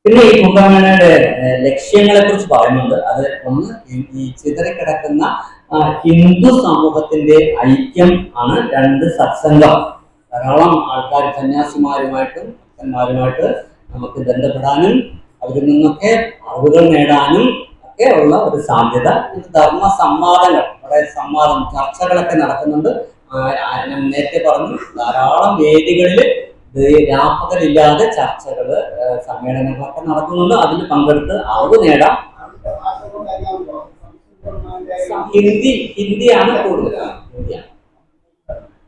പിന്നെ ഈ കുംഭമേളയുടെ ലക്ഷ്യങ്ങളെ കുറിച്ച് പറയുന്നുണ്ട്. അത് ഒന്ന്, ഈ ചിതറിക്കിടക്കുന്ന ഹിന്ദു സമൂഹത്തിന്റെ ഐക്യം ആണ്. രണ്ട്, സത്സംഗം. ധാരാളം ആൾക്കാർ സന്യാസിമാരുമായിട്ടും ഭക്തന്മാരുമായിട്ട് നമുക്ക് ബന്ധപ്പെടാനും അവരിൽ നിന്നൊക്കെ അറിവുകൾ നേടാനും ഒക്കെ ഉള്ള ഒരു സാധ്യത. ഇത് ധർമ്മ സംവാദങ്ങൾ, വളരെ സംവാദം, ചർച്ചകളൊക്കെ നടക്കുന്നുണ്ട്. ഞാൻ നേരത്തെ പറഞ്ഞു, ധാരാളം വേദികളിൽ രാപ്പകലില്ലാതെ ചർച്ചകള്, സമ്മേളനങ്ങളൊക്കെ നടക്കുന്നുണ്ട്. അതിൽ പങ്കെടുത്ത് അറിവ് നേടാം. ഹിന്ദിയാണ് കൂടുതൽ. ഹിന്ദിയാണ്.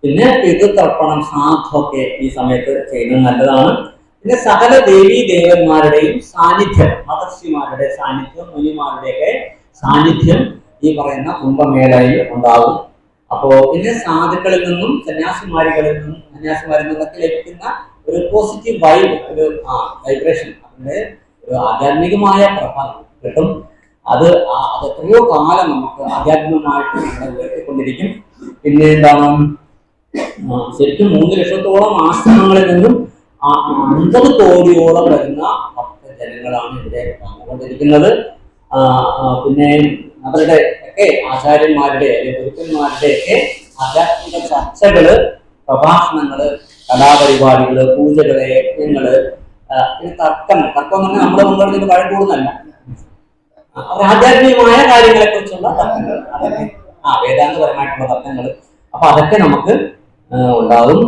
പിന്നെ പിതൃതർപ്പണം, ശ്രാദ്ധമൊക്കെ ഈ സമയത്ത് ചെയ്യുന്നത് നല്ലതാണ്. പിന്നെ സകല ദേവീ ദേവന്മാരുടെയും സാന്നിധ്യം, മഹർഷിമാരുടെ സാന്നിധ്യം, മുനിമാരുടെയൊക്കെ സാന്നിധ്യം ഈ പറയുന്ന കുംഭമേളയിൽ ഉണ്ടാകും. അപ്പോ പിന്നെ സാധുക്കളിൽ നിന്നും സന്യാസിമാരിൽ നിന്നൊക്കെ ലഭിക്കുന്ന ഒരു പോസിറ്റീവ് വൈബ്, ഒരു വൈബ്രേഷൻ, അതിന്റെ ഒരു ആധ്യാത്മികമായ പ്രഭാവം കിട്ടും. അത് എത്രയോ കാലം നമുക്ക് ആധ്യാത്മികമായിട്ട് നമ്മളെ ഉയർത്തിക്കൊണ്ടിരിക്കും. പിന്നെ എന്താണ്, ശരിക്കും 3 ലക്ഷത്തോളം ആശ്രമങ്ങളിൽ നിന്നും 50 കോടിയോളം വരുന്ന ഭക്തജനങ്ങളാണ് ഇവിടെ വന്നുകൊണ്ടിരിക്കുന്നത്. പിന്നെ അവരുടെ ഒക്കെ ആചാര്യന്മാരുടെ, ഗുരുക്കന്മാരുടെ ഒക്കെ ആധ്യാത്മിക ചർച്ചകള്, പ്രഭാഷണങ്ങള്, കലാപരിപാടികള്, പൂജകള്, യജ്ഞങ്ങള്, പിന്നെ തർക്കം എന്ന് പറഞ്ഞാൽ നമ്മുടെ മുന്നോട്ട് വഴി കൂടുന്നല്ല, ആധ്യാത്മികമായ കാര്യങ്ങളെ കുറിച്ചുള്ള തർക്കങ്ങൾ, അതൊക്കെ വേദാന്തപരമായിട്ടുള്ള തർക്കങ്ങൾ. അപ്പൊ അതൊക്കെ നമുക്ക് ഉണ്ടാകും.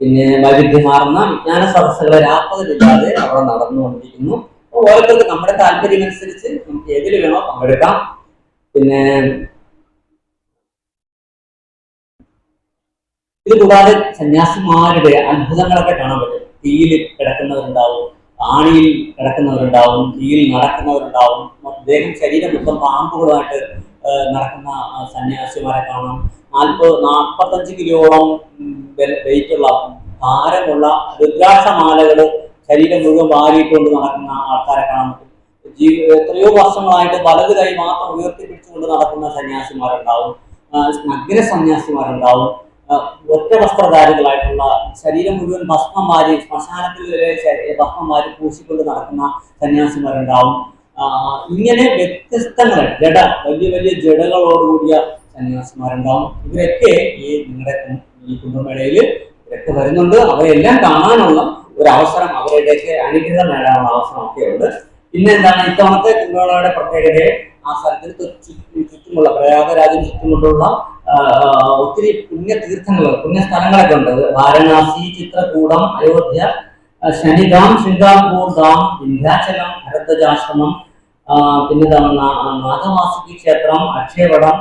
പിന്നെ വൈവിധ്യമാർന്ന വിജ്ഞാന സദസ്സുകളെ രാപ്പകലില്ലാതെ അവിടെ നടന്നുകൊണ്ടിരിക്കുന്നു. ഓരോരുത്തർക്ക് നമ്മുടെ താല്പര്യമനുസരിച്ച് നമുക്ക് ഏതിൽ വേണോ പങ്കെടുക്കാം. പിന്നെ ഇത് കൂടാതെ സന്യാസിമാരുടെ അത്ഭുതങ്ങളൊക്കെ കാണാൻ പറ്റും. തീയിൽ കിടക്കുന്നവരുണ്ടാവും, ആണിയിൽ കിടക്കുന്നവരുണ്ടാവും, തീയിൽ നടക്കുന്നവരുണ്ടാവും, ശരീരം മൊത്തം പാമ്പുകളുമായിട്ട് നടക്കുന്ന സന്യാസിമാരെ കാണാം. 45 കിലോളം വെയിറ്റുള്ള, ഭാരമുള്ള രുദ്രാക്ഷമാലകൾ ശരീരം മുഴുവൻ വാരിയിട്ടുകൊണ്ട് നടക്കുന്ന ആൾക്കാരെ കാണാൻ പറ്റും. എത്രയോ വർഷങ്ങളായിട്ട് വലത് കൈ മാത്രം ഉയർത്തിപ്പിടിച്ചുകൊണ്ട് നടക്കുന്ന സന്യാസിമാരുണ്ടാവും, നഗ്ന സന്യാസിമാരുണ്ടാവും, ഒറ്റ വസ്ത്രധാരികളായിട്ടുള്ള, ശരീരം മുഴുവൻ ഭസ്മം വാരി, ശ്മശാനത്തിൽ വരെ ഭസ്മം വാരി പൂശിക്കൊണ്ട് നടക്കുന്ന സന്യാസിമാരുണ്ടാവും. ഇങ്ങനെ വ്യത്യസ്തങ്ങൾ, വലിയ വലിയ ജഡകളോടുകൂടിയ സന്യാസിമാരുണ്ടാവും. ഇവരൊക്കെ ഈ കുംഭമേളയിൽ ഇവരൊക്കെ വരുന്നുണ്ട്. അവരെല്ലാം കാണാനുള്ള ഒരു അവസരം, അവരുടെയൊക്കെ അനുഗ്രഹം നേടാനുള്ള അവസരമൊക്കെ ഉണ്ട്. പിന്നെ എന്താണ്, ഇത്തവണത്തെ കുംഭമേളയുടെ പ്രത്യേകതയെ ആ സ്ഥലത്തിന് ചുറ്റുമുള്ള, പ്രയാഗരാജിന് ചുറ്റുമുള്ള ഒത്തിരി പുണ്യസ്ഥലങ്ങളൊക്കെ ഉണ്ട്. വാരണാസി, ചിത്രകൂടം, അയോധ്യ, ശനിധാം, ശൃംഗാപൂർ ധാം, വിന്ധ്യാചലം, ഭരദ്വാജാശ്രമം, പിന്നെ നാഥവാസുകി ക്ഷേത്രം, അക്ഷയവടം,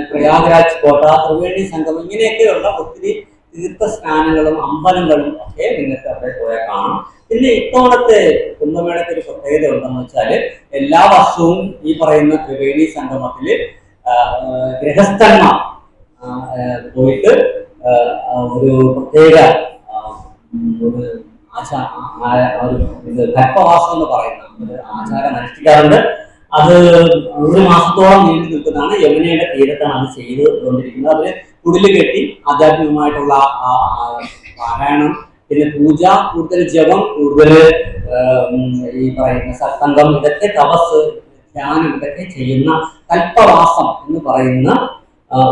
പ്രയാഗ്രാജ് കോട്ട, ത്രിവേണി സംഗമം, ഇങ്ങനെയൊക്കെയുള്ള ഒത്തിരി തീർത്ഥസ്നാനങ്ങളും അമ്പലങ്ങളും ഒക്കെ നിങ്ങൾക്ക് അവിടെ പോയാൽ കാണാം. പിന്നെ ഇത്തവണത്തെ കുംഭമേളയ്ക്ക് ഒരു പ്രത്യേകത ഉണ്ടെന്ന് വെച്ചാൽ, എല്ലാ വർഷവും ഈ പറയുന്ന ത്രിവേണി സംഗമത്തില് ഗൃഹസ്ഥന്മാർ പോയിട്ട് ഒരു പ്രത്യേക ഗർഭവാസം എന്ന് പറയുന്ന ഒരു ആചാരം അനുഷ്ഠിക്കാറുണ്ട്. അത് 1 മാസത്തോളം നീണ്ടു നിൽക്കുന്നതാണ്. യമുനയുടെ തീരത്താണ് അത് ചെയ്തുകൊണ്ടിരിക്കുന്നത്. അവര് കുടില് കെട്ടി ആധ്യാത്മികമായിട്ടുള്ള പാരായണം, പിന്നെ പൂജ, കൂടുതൽ ജപം, കൂടുതൽ ഈ പറയുന്ന സത്സംഗം, ഇതൊക്കെ തപസ്, ധ്യാനം, ഇതൊക്കെ ചെയ്യുന്ന കൽപ്പവാസം എന്ന് പറയുന്ന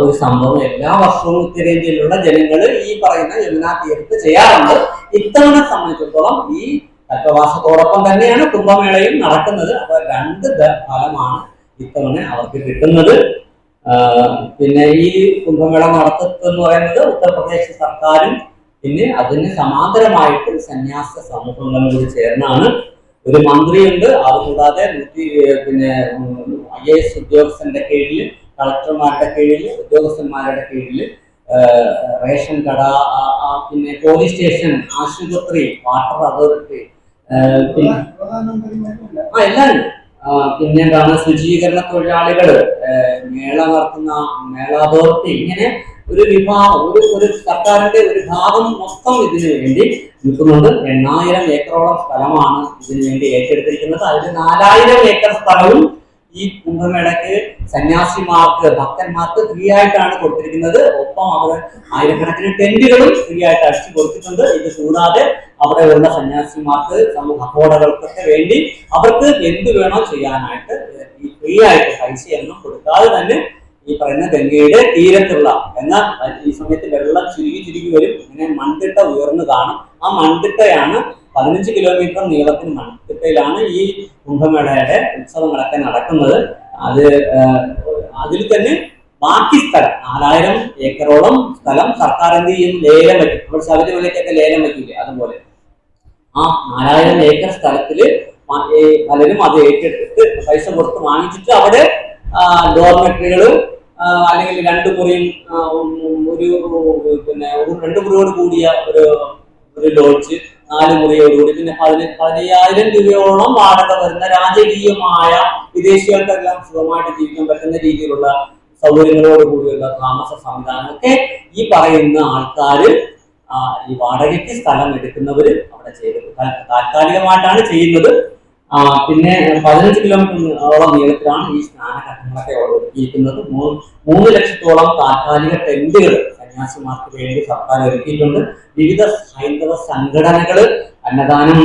ഒരു സംഭവം എല്ലാ വർഷവും ഉത്തരേന്ത്യയിലുള്ള ജനങ്ങൾ ഈ പറയുന്ന യമുനാ തീരത്ത് ചെയ്യാറുണ്ട്. ഇത്തവണ സംബന്ധിച്ചിടത്തോളം ഈ കൽപ്പവാസത്തോടൊപ്പം തന്നെയാണ് കുംഭമേളയും നടക്കുന്നത്. അപ്പൊ 2 ഫലമാണ് ഇത്തവണ അവർക്ക് കിട്ടുന്നത്. പിന്നെ ഈ കുംഭമേള നടത്തുന്നത് പറയുന്നത് ഉത്തർപ്രദേശ് സർക്കാരും പിന്നെ അതിന് സമാന്തരമായിട്ട് സന്യാസ സമൂഹങ്ങളും കൂടി ചേർന്നാണ്. ഒരു മന്ത്രിയുണ്ട്, അതുകൂടാതെ പിന്നെ IAS ഉദ്യോഗസ്ഥന്റെ കീഴിൽ, കളക്ടർമാരുടെ കീഴിൽ, ഉദ്യോഗസ്ഥന്മാരുടെ കീഴിൽ റേഷൻ കട, പിന്നെ പോലീസ് സ്റ്റേഷൻ, ആശുപത്രി, വാട്ടർ അതോറിറ്റി, പിന്നെ എല്ലാവരും, പിന്നെ എന്താണ് ശുചീകരണ തൊഴിലാളികള്, മേള നടത്തുന്ന മേള അതോറിറ്റി, ഇങ്ങനെ ഒരു വിഭാഗം, ഒരു സർക്കാരിന്റെ ഒരു ഭാഗം മൊത്തം ഇതിനു വേണ്ടി നിൽക്കുന്നുണ്ട്. 8000 ഏക്കറോളം സ്ഥലമാണ് ഇതിനു വേണ്ടി ഏറ്റെടുത്തിരിക്കുന്നത്. അതിൽ 4000 ഏക്കർ സ്ഥലവും ഈ കുംഭമേളയ്ക്ക് സന്യാസിമാർക്ക്, ഭക്തന്മാർക്ക് ഫ്രീ ആയിട്ടാണ് കൊടുത്തിരിക്കുന്നത്. ഒപ്പം അവർ ആയിരക്കണക്കിന് ടെന്റുകളും ഫ്രീ ആയിട്ട് അടിച്ചു കൊടുത്തിട്ടുണ്ട്. ഇത് കൂടാതെ അവിടെയുള്ള സന്യാസിമാർക്ക്, സമൂഹ അപ്പോടകൾക്കൊക്കെ വേണ്ടി അവർക്ക് എന്ത് വേണോ ചെയ്യാനായിട്ട് ഈ ഫ്രീ ആയിട്ട് പൈസയൊന്നും കൊടുക്കാതെ തന്നെ ഈ പറയുന്ന ഗംഗയുടെ തീരത്തുള്ള, എന്നാൽ ഈ സമയത്ത് വെള്ളം ചുരുങ്ങി വരും, ഇങ്ങനെ മൺതിട്ട ഉയർന്നു കാണും. ആ മൺതിട്ടയാണ് 15 കിലോമീറ്റർ നീളത്തിന് മൺതിട്ടയിലാണ് ഈ കുംഭമേളയുടെ ഉത്സവങ്ങളൊക്കെ നടക്കുന്നത്. അതിൽ തന്നെ ബാക്കി സ്ഥലം 4000 ഏക്കറോളം സ്ഥലം സർക്കാർ എന്ത് ചെയ്യും, ലേലം വയ്ക്കും. നമ്മൾ ശബരിമലയ്ക്കൊക്കെ ലേലം വയ്ക്കില്ലേ, അതുപോലെ ആ 4000 ഏക്കർ സ്ഥലത്തില് പലരും അത് ഏറ്റെടുത്തിട്ട് പൈസ കൊടുത്ത് വാങ്ങിച്ചിട്ട് അവിടെ ഡോർമെട്രികളും അല്ലെങ്കിൽ 2 മുറിയും പിന്നെ 2 മുറിയോട് കൂടിയ ഒരു ലോഡ്ജ്, 4 മുറിയോടുകൂടി, പിന്നെ 15,000 രൂപയോളം വാടക വരുന്ന രാജകീയമായ, വിദേശികൾക്കെല്ലാം സുഖമായിട്ട് ജീവിക്കാൻ പറ്റുന്ന രീതിയിലുള്ള സൗകര്യങ്ങളോട് കൂടിയുള്ള താമസ സംവിധാനമൊക്കെ ഈ പറയുന്ന ആൾക്കാര്, ഈ വാടകയ്ക്ക് സ്ഥലം എടുക്കുന്നവര് അവിടെ താൽക്കാലികമായിട്ടാണ് ചെയ്യുന്നത്. പിന്നെ 15 കിലോമീറ്ററോളം നീളത്തിലാണ് ഈ സ്നാനഘട്ടങ്ങളൊക്കെ ഒരുക്കിയിരിക്കുന്നത്. 3 ലക്ഷത്തോളം താൽക്കാലിക ടെന്റുകൾ സന്യാസിമാർക്ക് വേണ്ടി സർക്കാർ ഒരുക്കിയിട്ടുണ്ട്. വിവിധ ഹൈന്ദവ സംഘടനകൾ അന്നദാനം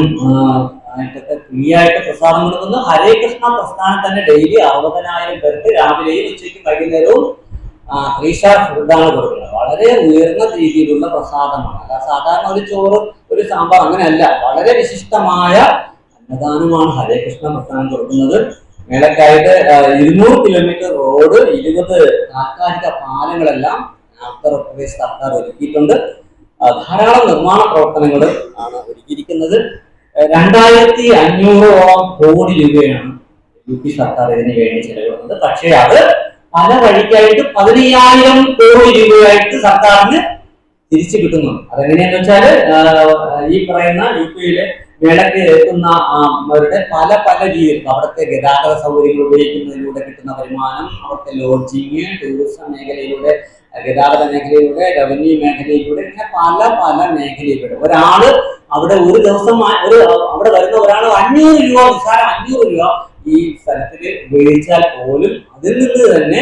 ആയിട്ടൊക്കെ ഫ്രീ ആയിട്ട് പ്രസാദം കൊടുക്കുന്നു. ഹരേ കൃഷ്ണ പ്രസ്ഥാനം തന്നെ ഡെയിലി 60,000 പേർക്ക് രാവിലെയും ഉച്ചയ്ക്കും വൈകുന്നേരവും 3 സ്റ്റാർ ഫുഡാണ് കൊടുക്കുന്നത്. വളരെ ഉയർന്ന രീതിയിലുള്ള പ്രസാദമാണ്. അല്ല സാധാരണ ഒരു ചോറ്, ഒരു സാമ്പാർ അങ്ങനെയല്ല, വളരെ വിശിഷ്ടമായ അന്നദാനമാണ് ഹരേ കൃഷ്ണ പ്രസ്ഥാനം കൊടുക്കുന്നത്. മേളക്കായിട്ട് 200 കിലോമീറ്റർ റോഡ്, 20 താൽക്കാലിക പാലങ്ങളെല്ലാം ഉത്തർപ്രദേശ് സർക്കാർ ഒരുക്കിയിട്ടുണ്ട്. ധാരാളം നിർമ്മാണ പ്രവർത്തനങ്ങൾ ആണ് ഒരുക്കിയിരിക്കുന്നത്. 2500ഓളം കോടി രൂപയാണ് UP സർക്കാർ ഇതിന് വേണ്ടി ചെലവിടുന്നത്. പക്ഷേ അത് പല വഴിക്കായിട്ട് 15,000 കോടി രൂപയായിട്ട് സർക്കാരിന് തിരിച്ചു കിട്ടുന്നുണ്ട്. അതെങ്ങനെയാന്ന് വെച്ചാല് ഈ പറയുന്ന UPയിലെ മേളയ്ക്ക് എത്തുന്ന അവരുടെ പല രീതിയിൽ അവിടുത്തെ ഗതാഗത സൗകര്യങ്ങൾ ഉപയോഗിക്കുന്നതിലൂടെ കിട്ടുന്ന വരുമാനം, അവിടുത്തെ ലോഡ്ജിങ്, ടൂറിസം മേഖലയിലൂടെ, ഗതാഗത മേഖലയിലൂടെ, റവന്യൂ മേഖലയിലൂടെ, ഇങ്ങനെ പല മേഖലയിലൂടെ ഒരാള് അവിടെ ഒരു ദിവസം അവിടെ വരുന്ന ഒരാൾ 500 രൂപ, നിസ്സാരം 500 രൂപ ഈ സ്ഥലത്തിൽ ഉപയോഗിച്ചാൽ പോലും അതിൽ നിന്ന് തന്നെ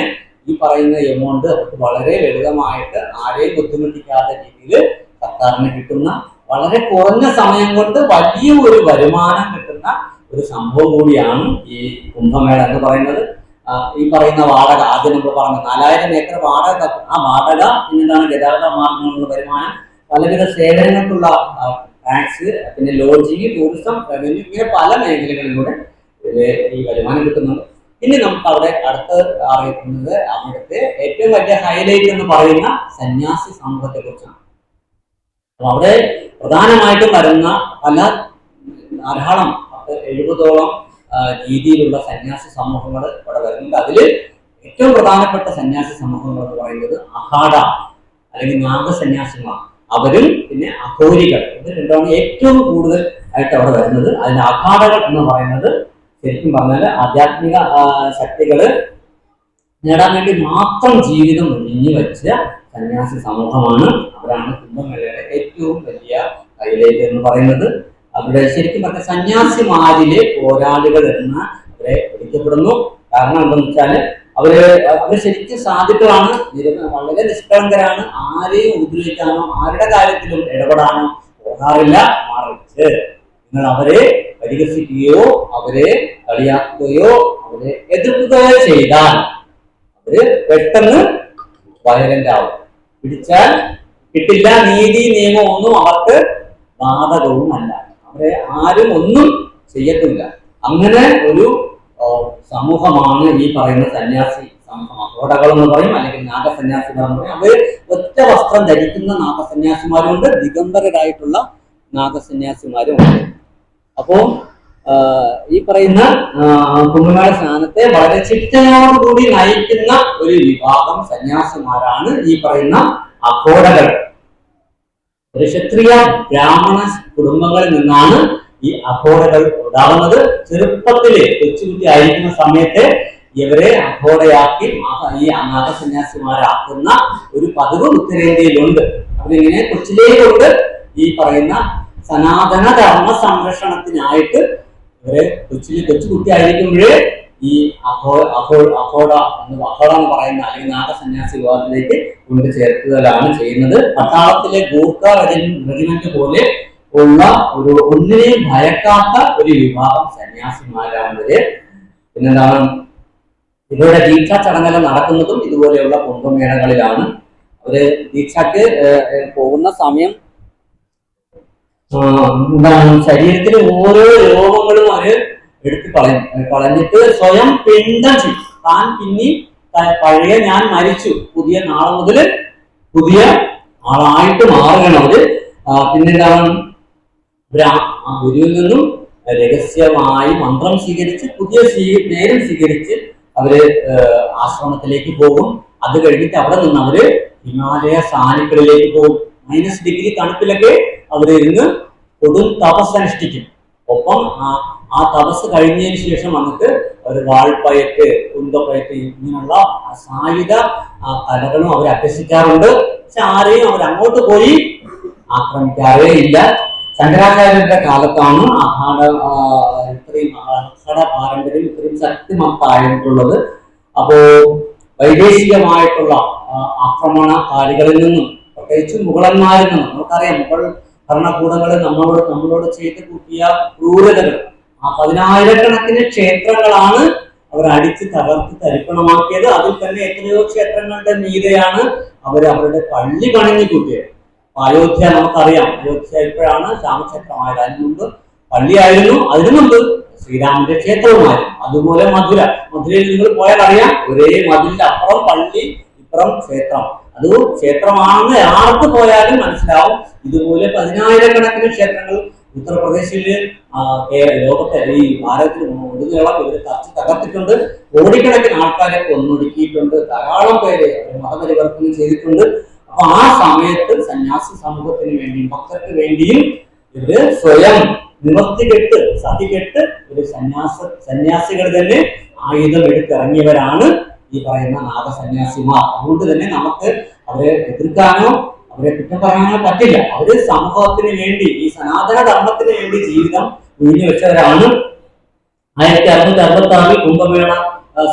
ഈ പറയുന്ന എമൗണ്ട് അവർക്ക് വളരെ ലളിതമായിട്ട് ആരെയും ബുദ്ധിമുട്ടിക്കാത്ത രീതിയിൽ സർക്കാരിന് കിട്ടുന്ന, വളരെ കുറഞ്ഞ സമയം കൊണ്ട് വലിയ ഒരു വരുമാനം കിട്ടുന്ന ഒരു സംഭവം കൂടിയാണ് ഈ കുംഭമേള എന്ന് പറയുന്നത്. ഈ പറയുന്ന വാടക, ആദ്യം നമ്മൾ പറഞ്ഞ 4000 ഏക്കർ വാടക, ആ വാടക, പിന്നെന്താണ് ഗതാഗത മാർഗങ്ങളുള്ള വരുമാനം, പലവിധ സേവനങ്ങൾക്കുള്ള ടാക്സ്, പിന്നെ ലോഡ്ജിങ്, ടൂറിസം, റവന്യൂ, ഇങ്ങനെ പല മേഖലകളിലൂടെ ഈ വരുമാനം കിട്ടുന്നുണ്ട്. ഇനി നമുക്ക് അവിടെ അടുത്ത് അറിയിക്കുന്നത് അവിടുത്തെ ഏറ്റവും വലിയ ഹൈലൈറ്റ് എന്ന് പറയുന്ന സന്യാസി സമൂഹത്തെ കുറിച്ചാണ്. അപ്പൊ അവിടെ പ്രധാനമായിട്ടും വരുന്ന ധാരാളം 70ഓളം രീതിയിലുള്ള സന്യാസി സമൂഹങ്ങൾ ഇവിടെ വരുന്നുണ്ട്. അതിൽ ഏറ്റവും പ്രധാനപ്പെട്ട സന്യാസി സമൂഹങ്ങൾ എന്ന് പറയുന്നത് അഖാഡ അല്ലെങ്കിൽ നാഗസന്യാസികളാണ്. അവരും പിന്നെ അഘോരികൾ, ഇത് രണ്ടാണ് ഏറ്റവും കൂടുതൽ ആയിട്ട് അവിടെ വരുന്നത്. അതിന്റെ അഖാഡകൾ എന്ന് പറയുന്നത് ശരിക്കും പറഞ്ഞാൽ ആധ്യാത്മിക ശക്തികള് നേടാൻ വേണ്ടി മാത്രം ജീവിതം ഒഴിഞ്ഞു വെച്ച സന്യാസി സമൂഹമാണ്. അവരാണ് കുംഭമേളയുടെ ഏറ്റവും വലിയ ഹൈലൈറ്റ് എന്ന് പറയുന്നത്. അവിടെ ശരിക്കും പറഞ്ഞ സന്യാസിമാരിലെ പോരാളികൾ എന്ന് അവരെ ബോധ്യപ്പെടുന്നു. കാരണം എന്താണെന്ന് വെച്ചാൽ അവര് ശരിക്കും സാധുക്കളാണ്, വളരെ നിഷ്കളങ്കരാണ്, ആരെയും ഉപദ്രവിക്കാനോ ആരുടെ കാര്യത്തിലും ഇടപെടാനോ പോകാറില്ല. മറിച്ച് നിങ്ങൾ അവരെ പരിഹസിക്കുകയോ അവരെ കളിയാക്കുകയോ അവരെ എതിർക്കുകയോ ചെയ്താൽ അവര് പെട്ടെന്ന് വയലന്റ് ആവും. പിടിച്ചാൽ കിട്ടില്ല, നീതി നിയമം ഒന്നും അവർക്ക് ബാധകവുമല്ല, അവരെ ആരും ഒന്നും ചെയ്യത്തില്ല. അങ്ങനെ ഒരു സമൂഹമാണ് ഈ പറയുന്ന സന്യാസി സമൂഹം. അഘോടകൾ എന്ന് പറയും, അല്ലെങ്കിൽ നാഗസന്യാസിമാർ എന്ന് പറയും. അവർ ഒറ്റ വസ്ത്രം ധരിക്കുന്ന നാഗസന്യാസിമാരുണ്ട്, ദിഗംബരരായിട്ടുള്ള നാഗസന്യാസിമാരും ഉണ്ട്. അപ്പോ ഈ പറയുന്ന കുംഭമേള സ്നാനത്തെ വളരെ ചിട്ടയോടുകൂടി നയിക്കുന്ന ഒരു വിഭാഗം സന്യാസിമാരാണ് ഈ പറയുന്ന അഘോടകൾ. ഒരു ക്ഷത്രിയ ബ്രാഹ്മണ കുടുംബങ്ങളിൽ നിന്നാണ് ഈ അഘോടകൾ ഉണ്ടാകുന്നത്. ചെറുപ്പത്തില് കൊച്ചുകുട്ടി ആയിരിക്കുന്ന സമയത്ത് ഇവരെ അഘോടയാക്കി ഈ നാഗസന്യാസിമാരാക്കുന്ന ഒരു പതിവ് ഉത്തരേന്ത്യയിലുണ്ട്. അവരിങ്ങനെ കൊച്ചിലേക്കുണ്ട് ഈ പറയുന്ന സനാതന ധർമ്മ സംരക്ഷണത്തിനായിട്ട് ഇവരെ കൊച്ചുകുട്ടി ആയിരിക്കുമ്പോഴേ ഈ അഘോട എന്ന് പറയുന്ന അല്ലെങ്കിൽ നാഗസന്യാസി വിഭാഗത്തിലേക്ക് കൊണ്ട് ചേർക്കുകയാണ് ചെയ്യുന്നത്. പട്ടാളത്തിലെ ഗൂർഖ റെജിമെന്റ് പോലെ ഉള്ള ഒരു ഒന്നിനെയും ഭയക്കാത്ത ഒരു വിഭാഗം സന്യാസിമാരാണിവര്. പിന്നെന്താണ്, ഇവരുടെ ദീക്ഷാ ചടങ്ങെല്ലാം നടക്കുന്നതും ഇതുപോലെയുള്ള കുംഭമേളകളിലാണ്. അവര് ദീക്ഷയ്ക്ക് പോകുന്ന സമയം ശരീരത്തിലെ ഓരോ രോഗങ്ങളും അവര് എടുത്ത് കളഞ്ഞിട്ട് സ്വയം പിണ്ടം ചെയ്യും. താൻ പിന്നി പഴയ ഞാൻ മരിച്ചു, പുതിയ നാളെ മുതൽ പുതിയ ആളായിട്ട് മാറുകയാണ് അവര്. പിന്നെന്താണ്, ഗുരുവിൽ നിന്നും രഹസ്യമായി മന്ത്രം സ്വീകരിച്ച് പുതിയ പേരും സ്വീകരിച്ച് അവര് ആശ്രമത്തിലേക്ക് പോകും. അത് കഴിഞ്ഞിട്ട് അവിടെ നിന്ന് അവര് ഹിമാലയ സാനുക്കളിലേക്ക് പോകും. -डिग्री തണുപ്പിലൊക്കെ അവര് ഇരുന്ന് കൊടും തപസ് അനുഷ്ഠിക്കും. ഒപ്പം ആ തപസ് കഴിഞ്ഞതിന് ശേഷം നമുക്ക് ഒരു വാൾപ്പയറ്റ്, കുന്തപ്പയറ്റ് ഇങ്ങനെയുള്ള സായുധ കലകളും അവർ അഭ്യസിക്കാറുണ്ട്. പക്ഷെ ആരെയും അവർ അങ്ങോട്ട് പോയി ആക്രമിക്കാറേ ഇല്ല. ശങ്കരാചാര്യരുടെ കാലത്താണ് ഇത്രയും അഖാഡ പാരമ്പര്യം ഇത്രയും ശക്തിമത്തായിട്ടുള്ളത്. അപ്പോ വൈദേശികമായിട്ടുള്ള ആക്രമണകാരികളിൽ നിന്നും, പ്രത്യേകിച്ച് മുഗളന്മാരിൽ നിന്നും, നമുക്കറിയാം മുഗൾ ഭരണകൂടങ്ങൾ നമ്മളോട് ചെയ്ത് കൂട്ടിയ ക്രൂരതകൾ. 10,000-കണക്കിന് ക്ഷേത്രങ്ങളാണ് അവർ അടിച്ച് തകർത്ത് തരിപ്പണമാക്കിയത്. അതിൽ തന്നെ എത്രയോ ക്ഷേത്രങ്ങളുടെ മീതെയാണ് അവരുടെ പള്ളി പണിഞ്ഞു കൂട്ടിയത്. അയോധ്യ നമുക്കറിയാം, അയോധ്യ ഇപ്പോഴാണ് രാമക്ഷേത്രമായത്. അതിന് മുമ്പ് പള്ളിയായിരുന്നു, അതിനു മുമ്പ് ശ്രീരാമന്റെ ക്ഷേത്രവുമായിരുന്നു. അതുപോലെ മധുരയിൽ നിങ്ങൾ പോയാൽ അറിയാം, ഒരേ മതിലിന്റെ അപ്പുറം പള്ളി, ഇപ്പുറം ക്ഷേത്രം. അത് ക്ഷേത്രമാണെന്ന് ആർക്ക് പോയാലും മനസ്സിലാവും. ഇതുപോലെ 10,000-കണക്കിന് ക്ഷേത്രങ്ങൾ ഉത്തർപ്രദേശില്, ലോകത്തെ ഈ ഭാരതത്തിൽ ഒടുനീളം ഇവര് തകർത്തിട്ടുണ്ട്. കോടിക്കണക്കിന് ആൾക്കാരെ കൊന്നൊടുക്കിയിട്ടുണ്ട്. ധാരാളം പേര് മതപരിവർത്തനം ചെയ്തിട്ടുണ്ട്. അപ്പൊ ആ സമയത്ത് സന്യാസി സമൂഹത്തിന് വേണ്ടിയും ഭക്തർക്ക് വേണ്ടിയും ഇവര് സ്വയം നിവർത്തികെട്ട് സതികെട്ട് ഒരു സന്യാസികൾ തന്നെ ആയുധം എടുത്തിറങ്ങിയവരാണ് ഈ പറയുന്ന നാഗസന്യാസിമാർ. അതുകൊണ്ട് തന്നെ നമുക്ക് അവരെ എതിർക്കാനോ അവരെ കുറ്റം പറയാനോ പറ്റില്ല. അവര് സമൂഹത്തിന് വേണ്ടി, ഈ സനാതന ധർമ്മത്തിന് വേണ്ടി ജീവിതം ഒഴിഞ്ഞു വെച്ചവരാണ്. 1666 കുംഭമേള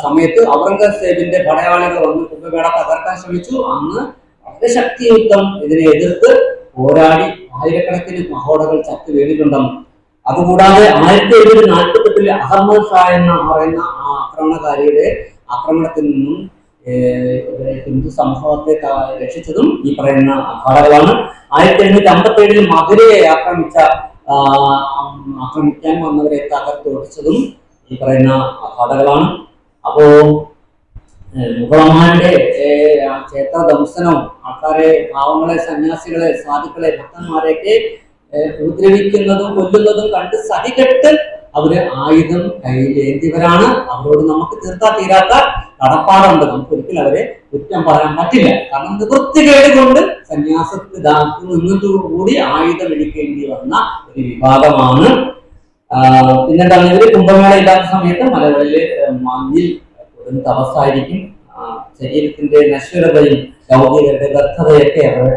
സമയത്ത് ഔറംഗസേബിന്റെ പടയാളികൾ വന്ന് കുംഭമേള തകർക്കാൻ ശ്രമിച്ചു. അന്ന് വളരെ ശക്തിയുക്തം ഇതിനെ എതിർത്ത് പോരാടി ആയിരക്കണക്കിന് മഹോടകൾ ചത്തു വീണിട്ടുണ്ടെന്ന്. അതുകൂടാതെ 1748 അഹമ്മദ് ഷാ എന്ന് പറയുന്ന ആ ആക്രമണകാരിയുടെ ആക്രമണത്തിൽ നിന്നും ഹിന്ദു സമൂഹത്തെ രക്ഷിച്ചതും ഈ പറയുന്ന അഖാഡകളാണ്. 1757 മധുരയെ ആക്രമിക്കാൻ വന്നവരെ തകർത്തൊടിച്ചതും ഈ പറയുന്ന അഖാഡകളാണ്. അപ്പോ മുഗളന്മാരുടെ ക്ഷേത്ര ദംശനവും ആൾക്കാരെ, പാവങ്ങളെ, സന്യാസികളെ, സാധുക്കളെ, ഭക്തന്മാരെയൊക്കെ ഉപദ്രവിക്കുന്നതും കൊല്ലുന്നതും കണ്ട് സഹികെട്ട് അവര് ആയുധം കയ്യിലേന്തിയവരാണ്. അവരോട് നമുക്ക് തീർത്താ തീരാത്ത കടപ്പാടുണ്ട്. നമുക്ക് ഒരിക്കലും അവരെ കുറ്റം പറയാൻ പറ്റില്ല. കാരണം നിവൃത്തികേട് കൊണ്ട് സന്യാസത്തിൽ നിന്നതോടുകൂടി ആയുധം എടുക്കേണ്ടി വന്ന ഒരു വിഭാഗമാണ്. പിന്നെന്താണ്, ഇവര് കുംഭമേള ഇല്ലാത്ത സമയത്ത് മലകളില് മഞ്ഞിൽ തപസ്സായിരിക്കും. ശരീരത്തിന്റെ നശ്വരതയും ലൗകികരുടെ വ്യർത്ഥതയൊക്കെ അവർ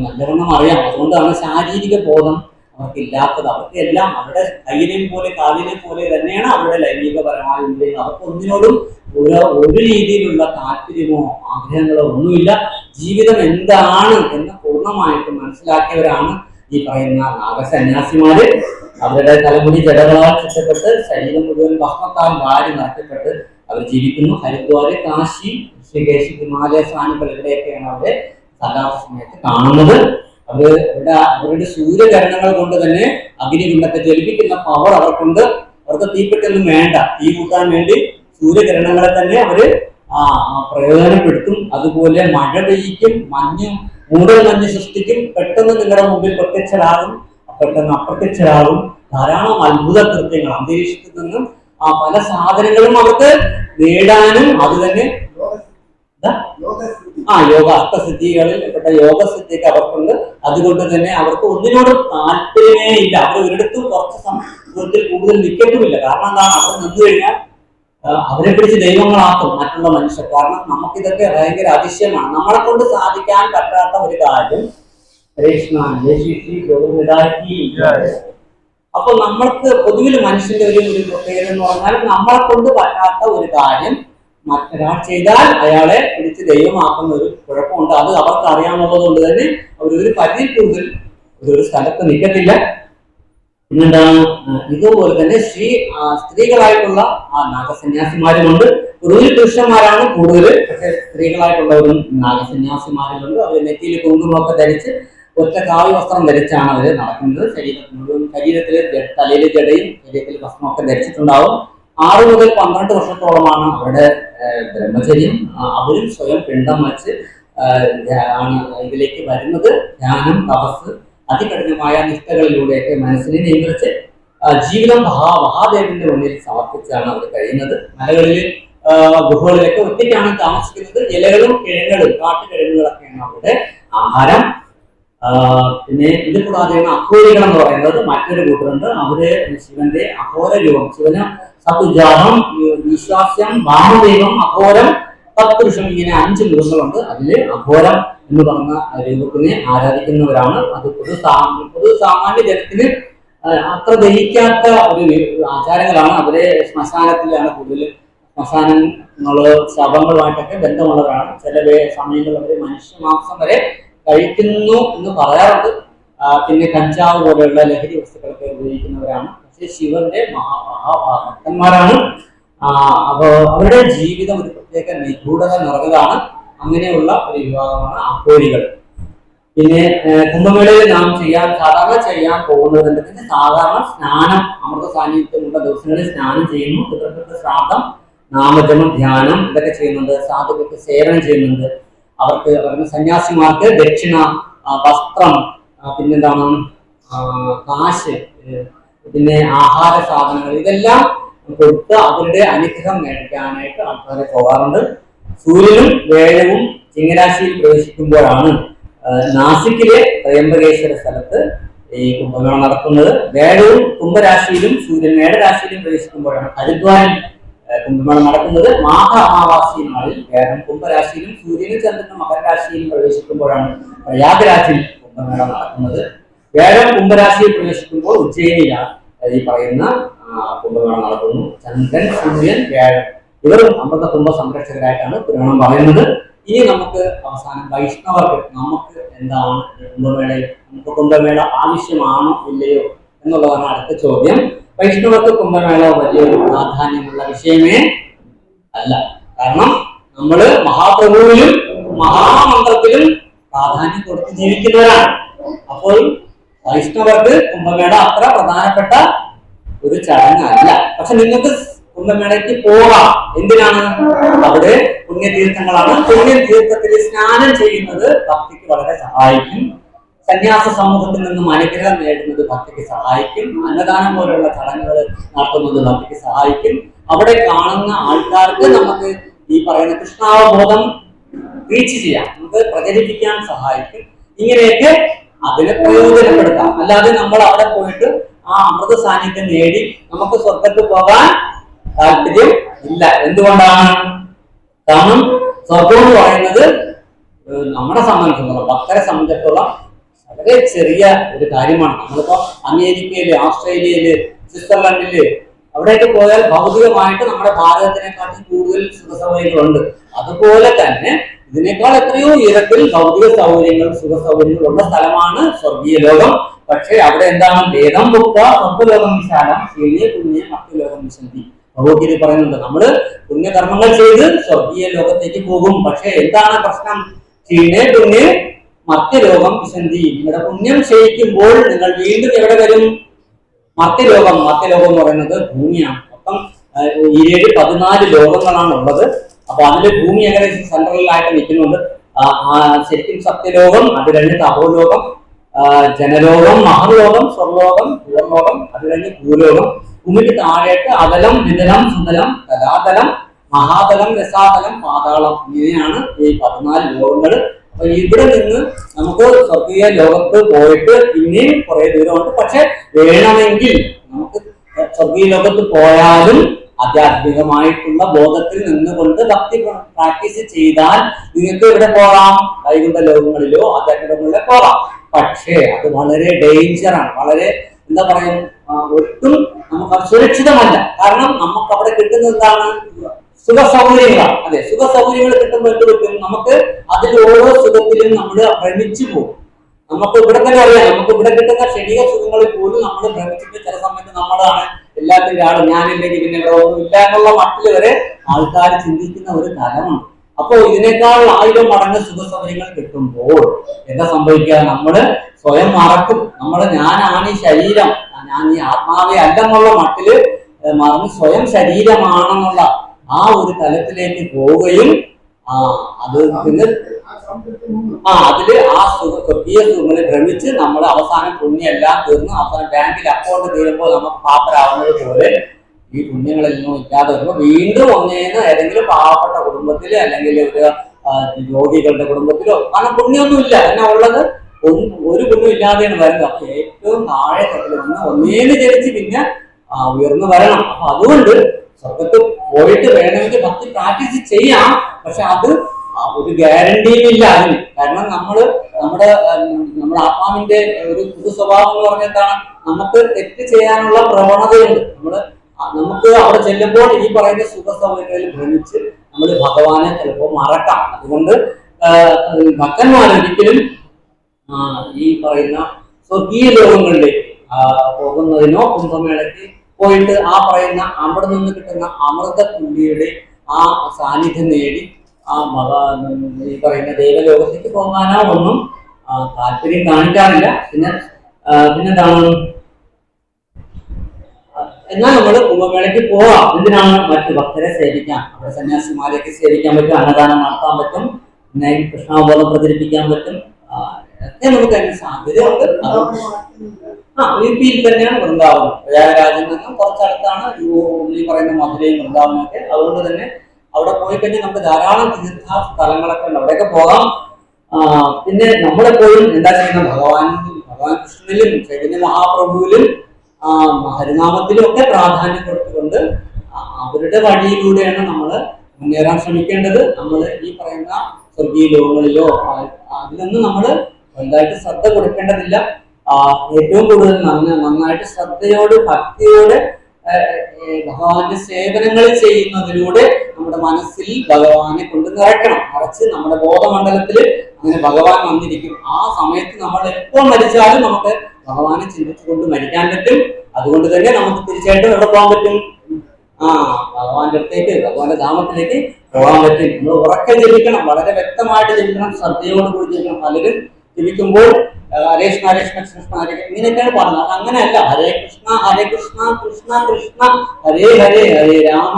നല്ലവണ്ണം അറിയാം. അതുകൊണ്ടാണ് ശാരീരിക ബോധം അവർക്കില്ലാത്തത്. അവർക്ക് എല്ലാം അവരുടെ കയ്യിനെയും പോലെ കാലിനെ പോലെ തന്നെയാണ് അവരുടെ ലൈംഗികപരമായ ഇന്ദ്രിയങ്ങൾ. അവർക്ക് ഒന്നിനോടും ഒരു രീതിയിലുള്ള താല്പര്യമോ ആഗ്രഹങ്ങളോ ഒന്നുമില്ല. ജീവിതം എന്താണ് എന്ന് പൂർണ്ണമായിട്ട് മനസ്സിലാക്കിയവരാണ് ഈ പറയുന്ന നാഗസന്യാസിമാര്. അവരുടെ തലമുടി ജടകളാൽ ചുറ്റപ്പെട്ട് ശരീരം മുഴുവൻ ഭസ്മത്താൽ വാരി നിറക്കപ്പെട്ട് അവർ ജീവിക്കുന്നു. ഹരിദ്വാര്, കാശി, ഋഷികേശ്, ഹിമാലയ സ്ഥാനങ്ങൾ ഇവിടെയൊക്കെയാണ് അവരെ സാധാരണ സമയത്ത് കാണുന്നത്. അവരുടെ സൂര്യകിരണങ്ങൾ കൊണ്ട് തന്നെ അഗ്നികുണ്ടത്തെ ജ്വലിപ്പിക്കുന്ന പവർ അവർക്കുണ്ട്. അവർക്ക് തീപ്പെട്ടൊന്നും വേണ്ട. തീ കൂട്ടാൻ വേണ്ടി സൂര്യകിരണങ്ങളെ തന്നെ അവര് പ്രയോജനപ്പെടുത്തും. അതുപോലെ മഴ പെയ്യിക്കും, മൂടൽ മഞ്ഞ് സൃഷ്ടിക്കും. പെട്ടെന്ന് നിങ്ങളുടെ മുമ്പിൽ പ്രത്യക്ഷരാകും, പെട്ടെന്ന് അപ്രത്യക്ഷരാകും. ധാരാളം അത്ഭുത കൃത്യങ്ങൾ അന്തരീക്ഷത്തിൽ നിന്നും പല സാധനങ്ങളും അവർക്ക് നേടാനും അത് തന്നെ യോഗ അർത്ഥസിദ്ധികളിൽ പെട്ട യോഗസിദ്ധിയൊക്കെ അവർക്കുണ്ട്. അതുകൊണ്ട് തന്നെ അവർക്ക് ഒന്നിനോടും താല്പര്യമേ ഇല്ല. അവർ ഒരിടത്തും കുറച്ച് സമയത്തിൽ കൂടുതൽ നിൽക്കത്തുമില്ല. കാരണം എന്താണ്? അവർ നിന്നു കഴിഞ്ഞാൽ അവരെ പിടിച്ച് ദൈവങ്ങളാക്കും മറ്റുള്ള മനുഷ്യർ. കാരണം നമുക്കിതൊക്കെ ഭയങ്കര അതിശയമാണ്. നമ്മളെ കൊണ്ട് സാധിക്കാൻ പറ്റാത്ത ഒരു കാര്യം. അപ്പൊ നമ്മൾക്ക് പൊതുവിൽ മനുഷ്യന്റെ ഒരു പ്രത്യേകത എന്ന് പറഞ്ഞാൽ നമ്മളെ കൊണ്ട് പറ്റാത്ത ഒരു കാര്യം മറ്റൊരാൾ ചെയ്താൽ അയാളെ പിടിച്ച് ദൈവമാക്കുന്ന ഒരു കുഴപ്പമുണ്ട്. അത് അവർക്ക് അറിയാവുന്നത് കൊണ്ട് തന്നെ അവരൊരു പരിധി കൂടുതൽ ഒരു സ്ഥലത്ത് നിൽക്കത്തില്ല. പിന്നെന്താണ്? ഇതുപോലെ തന്നെ സ്ത്രീകളായിട്ടുള്ള നാഗസന്യാസിമാരുമുണ്ട്. പൊതുവിൽ പുരുഷന്മാരാണ് കൂടുതൽ, പക്ഷെ സ്ത്രീകളായിട്ടുള്ളവരും നാഗസന്യാസിമാരിലുണ്ട്. അവർ നെറ്റിയിൽ കുങ്കുമൊക്കെ ധരിച്ച് ഒറ്റ കാവ്യ വസ്ത്രം ധരിച്ചാണ് അവർ നടക്കുന്നത്. ശരീരത്തിൽ തലയിൽ ജടയും ശരീരത്തിൽ വസ്ത്രമൊക്കെ ധരിച്ചിട്ടുണ്ടാവും. 6 മുതൽ 12 വർഷത്തോളമാണ് അവരുടെ ബ്രഹ്മചര്യം. അവരും സ്വയം പിണ്ഡം വച്ച് ആണ് ഇതിലേക്ക് വരുന്നത്. ധ്യാനം, തപസ്, അതികഠിനമായ നിഷ്ഠകളിലൂടെയൊക്കെ മനസ്സിനെ നിയന്ത്രിച്ച് ജീവിതം മഹാദേവന്റെ മുന്നിൽ സമർപ്പിച്ചാണ് അവർ കഴിയുന്നത്. മലകളിൽ ഗുഹകളിലൊക്കെ ഒറ്റയ്ക്കാണ് താമസിക്കുന്നത്. ഇലകളും കിഴങ്ങുകളും കാട്ടുകിഴങ്ങുകളൊക്കെയാണ് അവരുടെ ആഹാരം. പിന്നെ ഇത് കൂടാതെയാണ് അഘോരികൾ എന്ന് പറയുന്നത് മറ്റൊരു കൂട്ടരുണ്ട്. അവര് ശിവന്റെ അഘോര രൂപം, ശിവന് സതുജാതം, വിശ്വാസ്യം, വാമദൈവം, അഘോരം, തത്പുരുഷം, ഇങ്ങനെ 5 മൃഗങ്ങളുണ്ട്. അതില് അഘോരം എന്ന് പറഞ്ഞ രൂപത്തിനെ ആരാധിക്കുന്നവരാണ്. അത് പൊതു സാമാന്യ ജനത്തിന് അത്ര ദഹിക്കാത്ത ഒരു ആചാരങ്ങളാണ്. അവരെ ശ്മശാനത്തിലാണ് കൂടുതൽ. ശ്മശാനങ്ങള് ശവങ്ങളുമായിട്ടൊക്കെ ബന്ധമുള്ളവരാണ്. ചില സമയങ്ങളിൽ അവര് മനുഷ്യമാംസം വരെ കഴിക്കുന്നു എന്ന് പറയാറുണ്ട്. പിന്നെ കഞ്ചാവ് പോലെയുള്ള ലഹരി വസ്തുക്കളൊക്കെ ഉപയോഗിക്കുന്നവരാണ്. പക്ഷേ ശിവന്റെ മഹാഭക്തന്മാരാണ്. അപ്പൊ അവരുടെ ജീവിതം ഒരു പ്രത്യേക നിഗൂഢത നിറഞ്ഞതാണ്. അങ്ങനെയുള്ള ഒരു വിഭാഗമാണ് അഘോരികൾ. പിന്നെ കുംഭമേളയിൽ നാം സാധാരണ ചെയ്യാൻ പോകുന്നത് തന്നെ സാധാരണ സ്നാനം, അമൃത സാന്നിധ്യമുള്ള ദിവസങ്ങളിൽ സ്നാനം ചെയ്യുന്നു. പിതൃത്വ ശ്രാദ്ധം, നാമജപം, ധ്യാനം ഇതൊക്കെ ചെയ്യുന്നുണ്ട്. സാധുക്കൾക്ക് സേവനം ചെയ്യുന്നുണ്ട്. അവർക്ക് സന്യാസിമാർക്ക് ദക്ഷിണ, വസ്ത്രം, പിന്നെന്താണ് കാശ്, പിന്നെ ആഹാര സാധനങ്ങൾ ഇതെല്ലാം കൊടുത്ത് അവരുടെ അനുഗ്രഹം മേടിക്കാനായിട്ട് ആൾക്കാരെ പോകാറുണ്ട്. സൂര്യനും വേഴവും ചിങ്ങരാശിയിൽ പ്രവേശിക്കുമ്പോഴാണ് നാസിക്കിലെ ത്രയംബകേശ്വര സ്ഥലത്ത് ഈ കുംഭമേള നടക്കുന്നത്. വേഴവും കുംഭരാശിയിലും സൂര്യൻ മേടരാശിയിലും പ്രവേശിക്കുമ്പോഴാണ് ഹരിദ്വാരിൽ കുംഭമേള നടക്കുന്നത്. മാഘ അമാവാസി നാളിൽ വേഴം കുംഭരാശിയിലും സൂര്യനും ചന്ദ്രനും മകരരാശിയിലും പ്രവേശിക്കുമ്പോഴാണ് പ്രയാഗരാജിൽ കുംഭമേള നടക്കുന്നത്. വേഴം കുംഭരാശിയിൽ പ്രവേശിക്കുമ്പോൾ ഉജ്ജയിനിലാണ് ഈ പറയുന്ന കുംഭമേള നടക്കുന്നു. ചന്ദ്രൻ, സൂര്യൻ, വേഴം ഇവരും അമൃത കുംഭ സംരക്ഷകരായിട്ടാണ് പുരാണം പറയുന്നത്. ഇനി നമുക്ക് അവസാനം വൈഷ്ണവർക്ക് നമുക്ക് എന്താണ് കുംഭമേളയിൽ, നമുക്ക് കുംഭമേള ആവശ്യമാണോ ഇല്ലയോ എന്നുള്ളതാണ് അടുത്ത ചോദ്യം. വൈഷ്ണവർക്ക് കുംഭമേള വലിയൊരു പ്രാധാന്യമുള്ള വിഷയമേ അല്ല. കാരണം നമ്മള് മഹാപ്രഭുവിലും മഹാമന്ത്രത്തിലും പ്രാധാന്യം കൊടുത്ത് ജീവിക്കുന്നവരാണ്. അപ്പോൾ വൈഷ്ണവർക്ക് കുംഭമേള അത്ര പ്രധാനപ്പെട്ട ഒരു ചടങ്ങല്ല. പക്ഷെ നിങ്ങൾക്ക് കുംഭമേളയ്ക്ക് പോകാം. എന്തിനാണ്? അവിടെ പുണ്യതീർത്ഥങ്ങളാണ്. പുണ്യതീർത്ഥത്തിൽ സ്നാനം ചെയ്യുന്നത് ഭക്തിക്ക് വളരെ സഹായിക്കും. സന്യാസ സമൂഹത്തിൽ നിന്നും അനുഗ്രഹം നേടുന്നത് ഭക്തിക്ക് സഹായിക്കും. അന്നദാനം പോലെയുള്ള ചടങ്ങുകൾ നടത്തുന്നത് ഭക്തിക്ക് സഹായിക്കും. അവിടെ കാണുന്ന ആൾക്കാർക്ക് നമുക്ക് ഈ പറയുന്ന കൃഷ്ണാവബോധം റീച്ച് ചെയ്യാം, നമുക്ക് പ്രചരിപ്പിക്കാൻ സഹായിക്കും. ഇങ്ങനെയൊക്കെ അതിനെ പ്രയോജനപ്പെടുത്താം. അല്ലാതെ നമ്മൾ അവിടെ പോയിട്ട് ആ അമൃത സാന്നിധ്യം നേടി നമുക്ക് സ്വർഗത്ത് പോകാൻ താല്പര്യം ഇല്ല. എന്തുകൊണ്ടാണ്? കാരണം സ്വർഗം എന്ന് പറയുന്നത് നമ്മളെ സംബന്ധിച്ചിടത്തോളം, ഭക്തരെ സംബന്ധിച്ചിടത്തോളം വളരെ ചെറിയ ഒരു കാര്യമാണ്. നമ്മളിപ്പോ അമേരിക്കയില്, ഓസ്ട്രേലിയയില്, സ്വിറ്റ്സർലൻഡില് അവിടെയൊക്കെ പോയാൽ ഭൗതികമായിട്ട് നമ്മുടെ ഭാരതത്തിനെക്കാട്ടും കൂടുതൽ സുഖസൗകര്യങ്ങളുണ്ട്. അതുപോലെ തന്നെ ഇതിനേക്കാൾ എത്രയോ ഇരട്ടിൽ ഭൗതിക സൗകര്യങ്ങൾ, സുഖ സൗകര്യങ്ങൾ ഉള്ള സ്ഥലമാണ് സ്വർഗീയ ലോകം. പക്ഷെ അവിടെ എന്താണ്? വേദം മുക്ത സ്വർഗ്ഗലോകം വിശാലം ശീലേ പുണ്യം മർത്യലോകം വിശന്തി. ഭഗവത്ഗീത പറയുന്നുണ്ട്, നമ്മള് പുണ്യകർമ്മങ്ങൾ ചെയ്ത് സ്വർഗീയ ലോകത്തേക്ക് പോകും. പക്ഷെ എന്താണ് പ്രശ്നം? ശീലേ പുണ്യം മർത്യലോകം വിശന്തി. നിങ്ങളുടെ പുണ്യം ക്ഷയിക്കുമ്പോൾ നിങ്ങൾ വീണ്ടും എവിടെ വരും? മർത്യലോകം. മർത്യലോകം എന്ന് പറയുന്നത് ഭൂമിയാണ്. മൊത്തം 14 ലോകങ്ങളാണ് ഉള്ളത്. അപ്പൊ അതില് ഭൂമി ഏകദേശം സെൻട്രലായിട്ട് നിൽക്കുന്നുണ്ട്. ശരിക്കും സത്യലോകം, അത് കഴിഞ്ഞിട്ട് അഹോലോകം, ജനലോകം, മഹർലോകം, സ്വർലോകം, ഭൂർലോകം, അത് കഴിഞ്ഞ് ഭൂലോകം. ഭൂമിക്ക് താഴേക്ക് അതലം, വിതലം, സുതലം, കലാതലം, മഹാതലം, രസാതലം, പാതാളം. ഇങ്ങനെയാണ് ഈ 14 ലോകങ്ങൾ. അപ്പൊ ഇവിടെ നിന്ന് നമുക്ക് സ്വർഗീയ ലോകത്ത് പോയിട്ട് പിന്നെയും കുറെ ദൂരമുണ്ട്. പക്ഷെ വേണമെങ്കിൽ നമുക്ക് സ്വർഗീയ ലോകത്ത് പോയാലും ആധ്യാത്മികമായിട്ടുള്ള ബോധത്തിൽ നിന്നുകൊണ്ട് ഭക്തി പ്രാക്ടീസ് ചെയ്താൽ നിങ്ങൾക്ക് ഇവിടെ പോകാം, വൈകുണ്ഠ ലോകങ്ങളിലോ ആധ്യാത്മികങ്ങളിലോ പോകാം. പക്ഷേ അത് വളരെ ഡേഞ്ചറാണ്, വളരെ എന്താ പറയുക, ഒട്ടും നമുക്ക് സുരക്ഷിതമല്ല. കാരണം നമുക്ക് അവിടെ കിട്ടുന്നത് എന്താണ്? സുഖ സൗകര്യങ്ങളാണ്. അതെ, സുഖ സൗകര്യങ്ങൾ കിട്ടുമ്പോൾ എന്ത് പറ്റും? നമുക്ക് അതിൽ ഓരോ സുഖത്തിലും നമ്മൾ ഭ്രമിച്ചു പോകും. നമുക്ക് ഇവിടെ തന്നെ അറിയാം, നമുക്ക് ഇവിടെ കിട്ടുന്ന ക്ഷണിക സുഖങ്ങളിൽ പോലും നമ്മൾ ഭ്രമിച്ചിട്ട് ചില സമയത്ത് നമ്മളാണ് എല്ലാത്തിന്റെ ആളും, ഞാനില്ലെങ്കിൽ പിന്നെ ഇവിടെ ഒന്നും ഇല്ല എന്നുള്ള മട്ടിൽ വരെ ആൾക്കാർ ചിന്തിക്കുന്ന ഒരു കാലമാണ്. അപ്പോൾ ഇതിനേക്കാൾ 1000 മടങ്ങ് സുഖ സൗകര്യങ്ങൾ കിട്ടുമ്പോൾ എന്താ സംഭവിക്കുക? നമ്മള് സ്വയം മറക്കും. ഞാനാണ് ഈ ശരീരം, ഞാൻ ഈ ആത്മാവെ അല്ലെന്നുള്ള മട്ടില് മറന്ന് സ്വയം ശരീരമാണെന്നുള്ള ആ ഒരു തലത്തിലേക്ക് പോവുകയും അത് പിന്നെ അതില് ആ സ്വർഗീയ സുഖങ്ങളെ ഭ്രമിച്ച് നമ്മൾ അവസാനം പുണ്യെല്ലാം തീർന്ന് അവസാനം ബാങ്കിൽ അക്കൗണ്ട് തീരുമ്പോൾ നമുക്ക് പാപ്പരാവുന്നത് പോലെ ഈ പുണ്യങ്ങളെല്ലാം ഇല്ലാതെ വരുമ്പോൾ വീണ്ടും ഒന്നേന്ന് ഏതെങ്കിലും പാവപ്പെട്ട കുടുംബത്തില് അല്ലെങ്കിൽ ഒരു രോഗികളുടെ കുടുംബത്തിലോ, കാരണം പുണ്യമൊന്നും ഇല്ല, എന്നാ ഉള്ളത് ഒരു പുണ്യം ഇല്ലാതെയാണ് വരുന്നത്. അപ്പൊ ഏറ്റവും താഴെ തട്ടിൽ വന്ന് ഒന്നേന്ന് ജനിച്ച് പിന്നെ ഉയർന്നു വരണം. അപ്പൊ അതുകൊണ്ട് സ്വർഗത്ത് പോയിട്ട് വേണമെങ്കിൽ ഭക്തി പ്രാക്ടീസ് ചെയ്യാം. പക്ഷെ അത് ഒരു ഗ്യാരണ്ടിയും ഇല്ല അതിന്. കാരണം നമ്മുടെ ആത്മാവിന്റെ ഒരു പൊതു സ്വഭാവം എന്ന് പറഞ്ഞാൽ എന്താണ്? നമുക്ക് തെറ്റ് ചെയ്യാനുള്ള പ്രവണതയുണ്ട്. നമുക്ക് അവിടെ ചെല്ലുമ്പോൾ ഈ പറയുന്ന സുഖ സൗകര്യങ്ങളിൽ ഭ്രമിച്ച് നമ്മൾ ഭഗവാനെ ചിലപ്പോൾ മറക്കാം. അതുകൊണ്ട് ഭക്തന്മാരൊരിക്കലും ഈ പറയുന്ന സ്വർഗീയ ലോകങ്ങളിലേക്ക് പോകുന്നതിനോ കുംഭമേളയ്ക്ക് പോയിട്ട് ആ പറയുന്ന അവിടെ നിന്ന് കിട്ടുന്ന അമൃത പുള്ളിയുടെ ആ സാന്നിധ്യം നേടി ഈ പറയുന്ന ദൈവലോകത്തേക്ക് പോകാനോ ഒന്നും താല്പര്യം കാണിക്കാറില്ല. പിന്നെന്താണ്? എന്നാൽ നമ്മൾ കുംഭമേളയ്ക്ക് പോവാം. എന്തിനാണ്? മറ്റു ഭക്തരെ സേവിക്കാം, അവിടെ സന്യാസിമാരെയൊക്കെ സേവിക്കാൻ പറ്റും, അന്നദാനം നടത്താൻ പറ്റും, പിന്നെ കൃഷ്ണാബോധം പ്രചരിപ്പിക്കാൻ പറ്റും. ഒക്കെ നമുക്ക് അതിന് സാധ്യതയുണ്ട്. യുപിയിൽ തന്നെയാണ് വൃന്ദാവനം. പ്രയാഗരാജിൽ നിന്നും കുറച്ചടുത്താണ് ഈ പറയുന്ന മധുരയും വൃന്ദാവനം ഒക്കെ. അതുകൊണ്ട് തന്നെ അവിടെ പോയി കഴിഞ്ഞാൽ നമുക്ക് ധാരാളം തീർത്ഥ സ്ഥലങ്ങളൊക്കെ ഉണ്ട്, അവിടെയൊക്കെ പോകാം. പിന്നെ നമ്മളെപ്പോഴും എന്താ ചെയ്യുന്നത്? ഭഗവാൻ കൃഷ്ണനിലും ചൈതന്യ മഹാപ്രഭുവിലും ഹരിനാമത്തിലും ഒക്കെ പ്രാധാന്യം കൊടുത്തുകൊണ്ട് അവരുടെ വഴിയിലൂടെയാണ് നമ്മൾ മുന്നേറാൻ ശ്രമിക്കേണ്ടത്. നമ്മൾ ഈ പറയുന്ന സ്വർഗീയ ലോകങ്ങളിലോ അതിലൊന്നും നമ്മൾ വലുതായിട്ട് ശ്രദ്ധ കൊടുക്കേണ്ടതില്ല. ഏറ്റവും കൂടുതൽ നന്നായിട്ട് ശ്രദ്ധയോട് ഭക്തിയോടെ ഭഗവാന്റെ സേവനങ്ങൾ ചെയ്യുന്നതിലൂടെ നമ്മുടെ മനസ്സിൽ ഭഗവാനെ കൊണ്ട് നിറയ്ക്കണം. മറിച്ച് നമ്മുടെ ബോധമണ്ഡലത്തിൽ അങ്ങനെ ഭഗവാൻ വന്നിരിക്കും. ആ സമയത്ത് നമ്മൾ എപ്പോൾ മരിച്ചാലും നമുക്ക് ഭഗവാനെ ചിന്തിച്ചുകൊണ്ട് മരിക്കാൻ പറ്റും. അതുകൊണ്ട് തന്നെ നമുക്ക് തീർച്ചയായിട്ടും എവിടെ പോകാൻ പറ്റും? ഭഗവാന്റെ അടുത്തേക്ക്, ഭഗവാന്റെ ധാമത്തിലേക്ക് പോകാൻ പറ്റും. നമ്മൾ ഉറക്കെ ജപിക്കണം, വളരെ വ്യക്തമായിട്ട് ജപിക്കണം, ശ്രദ്ധയോട് കൂടി ജപിക്കണം. പലരും ജപിക്കുമ്പോൾ ഹരേ കൃഷ്ണ ഹരേ കൃഷ്ണ കൃഷ്ണ ഹരേ ഇങ്ങനെയൊക്കെയാണ് പറഞ്ഞത്. അങ്ങനെയല്ല. ഹരേ കൃഷ്ണ കൃഷ്ണ കൃഷ്ണ ഹരേ ഹരേ, ഹരേ രാമ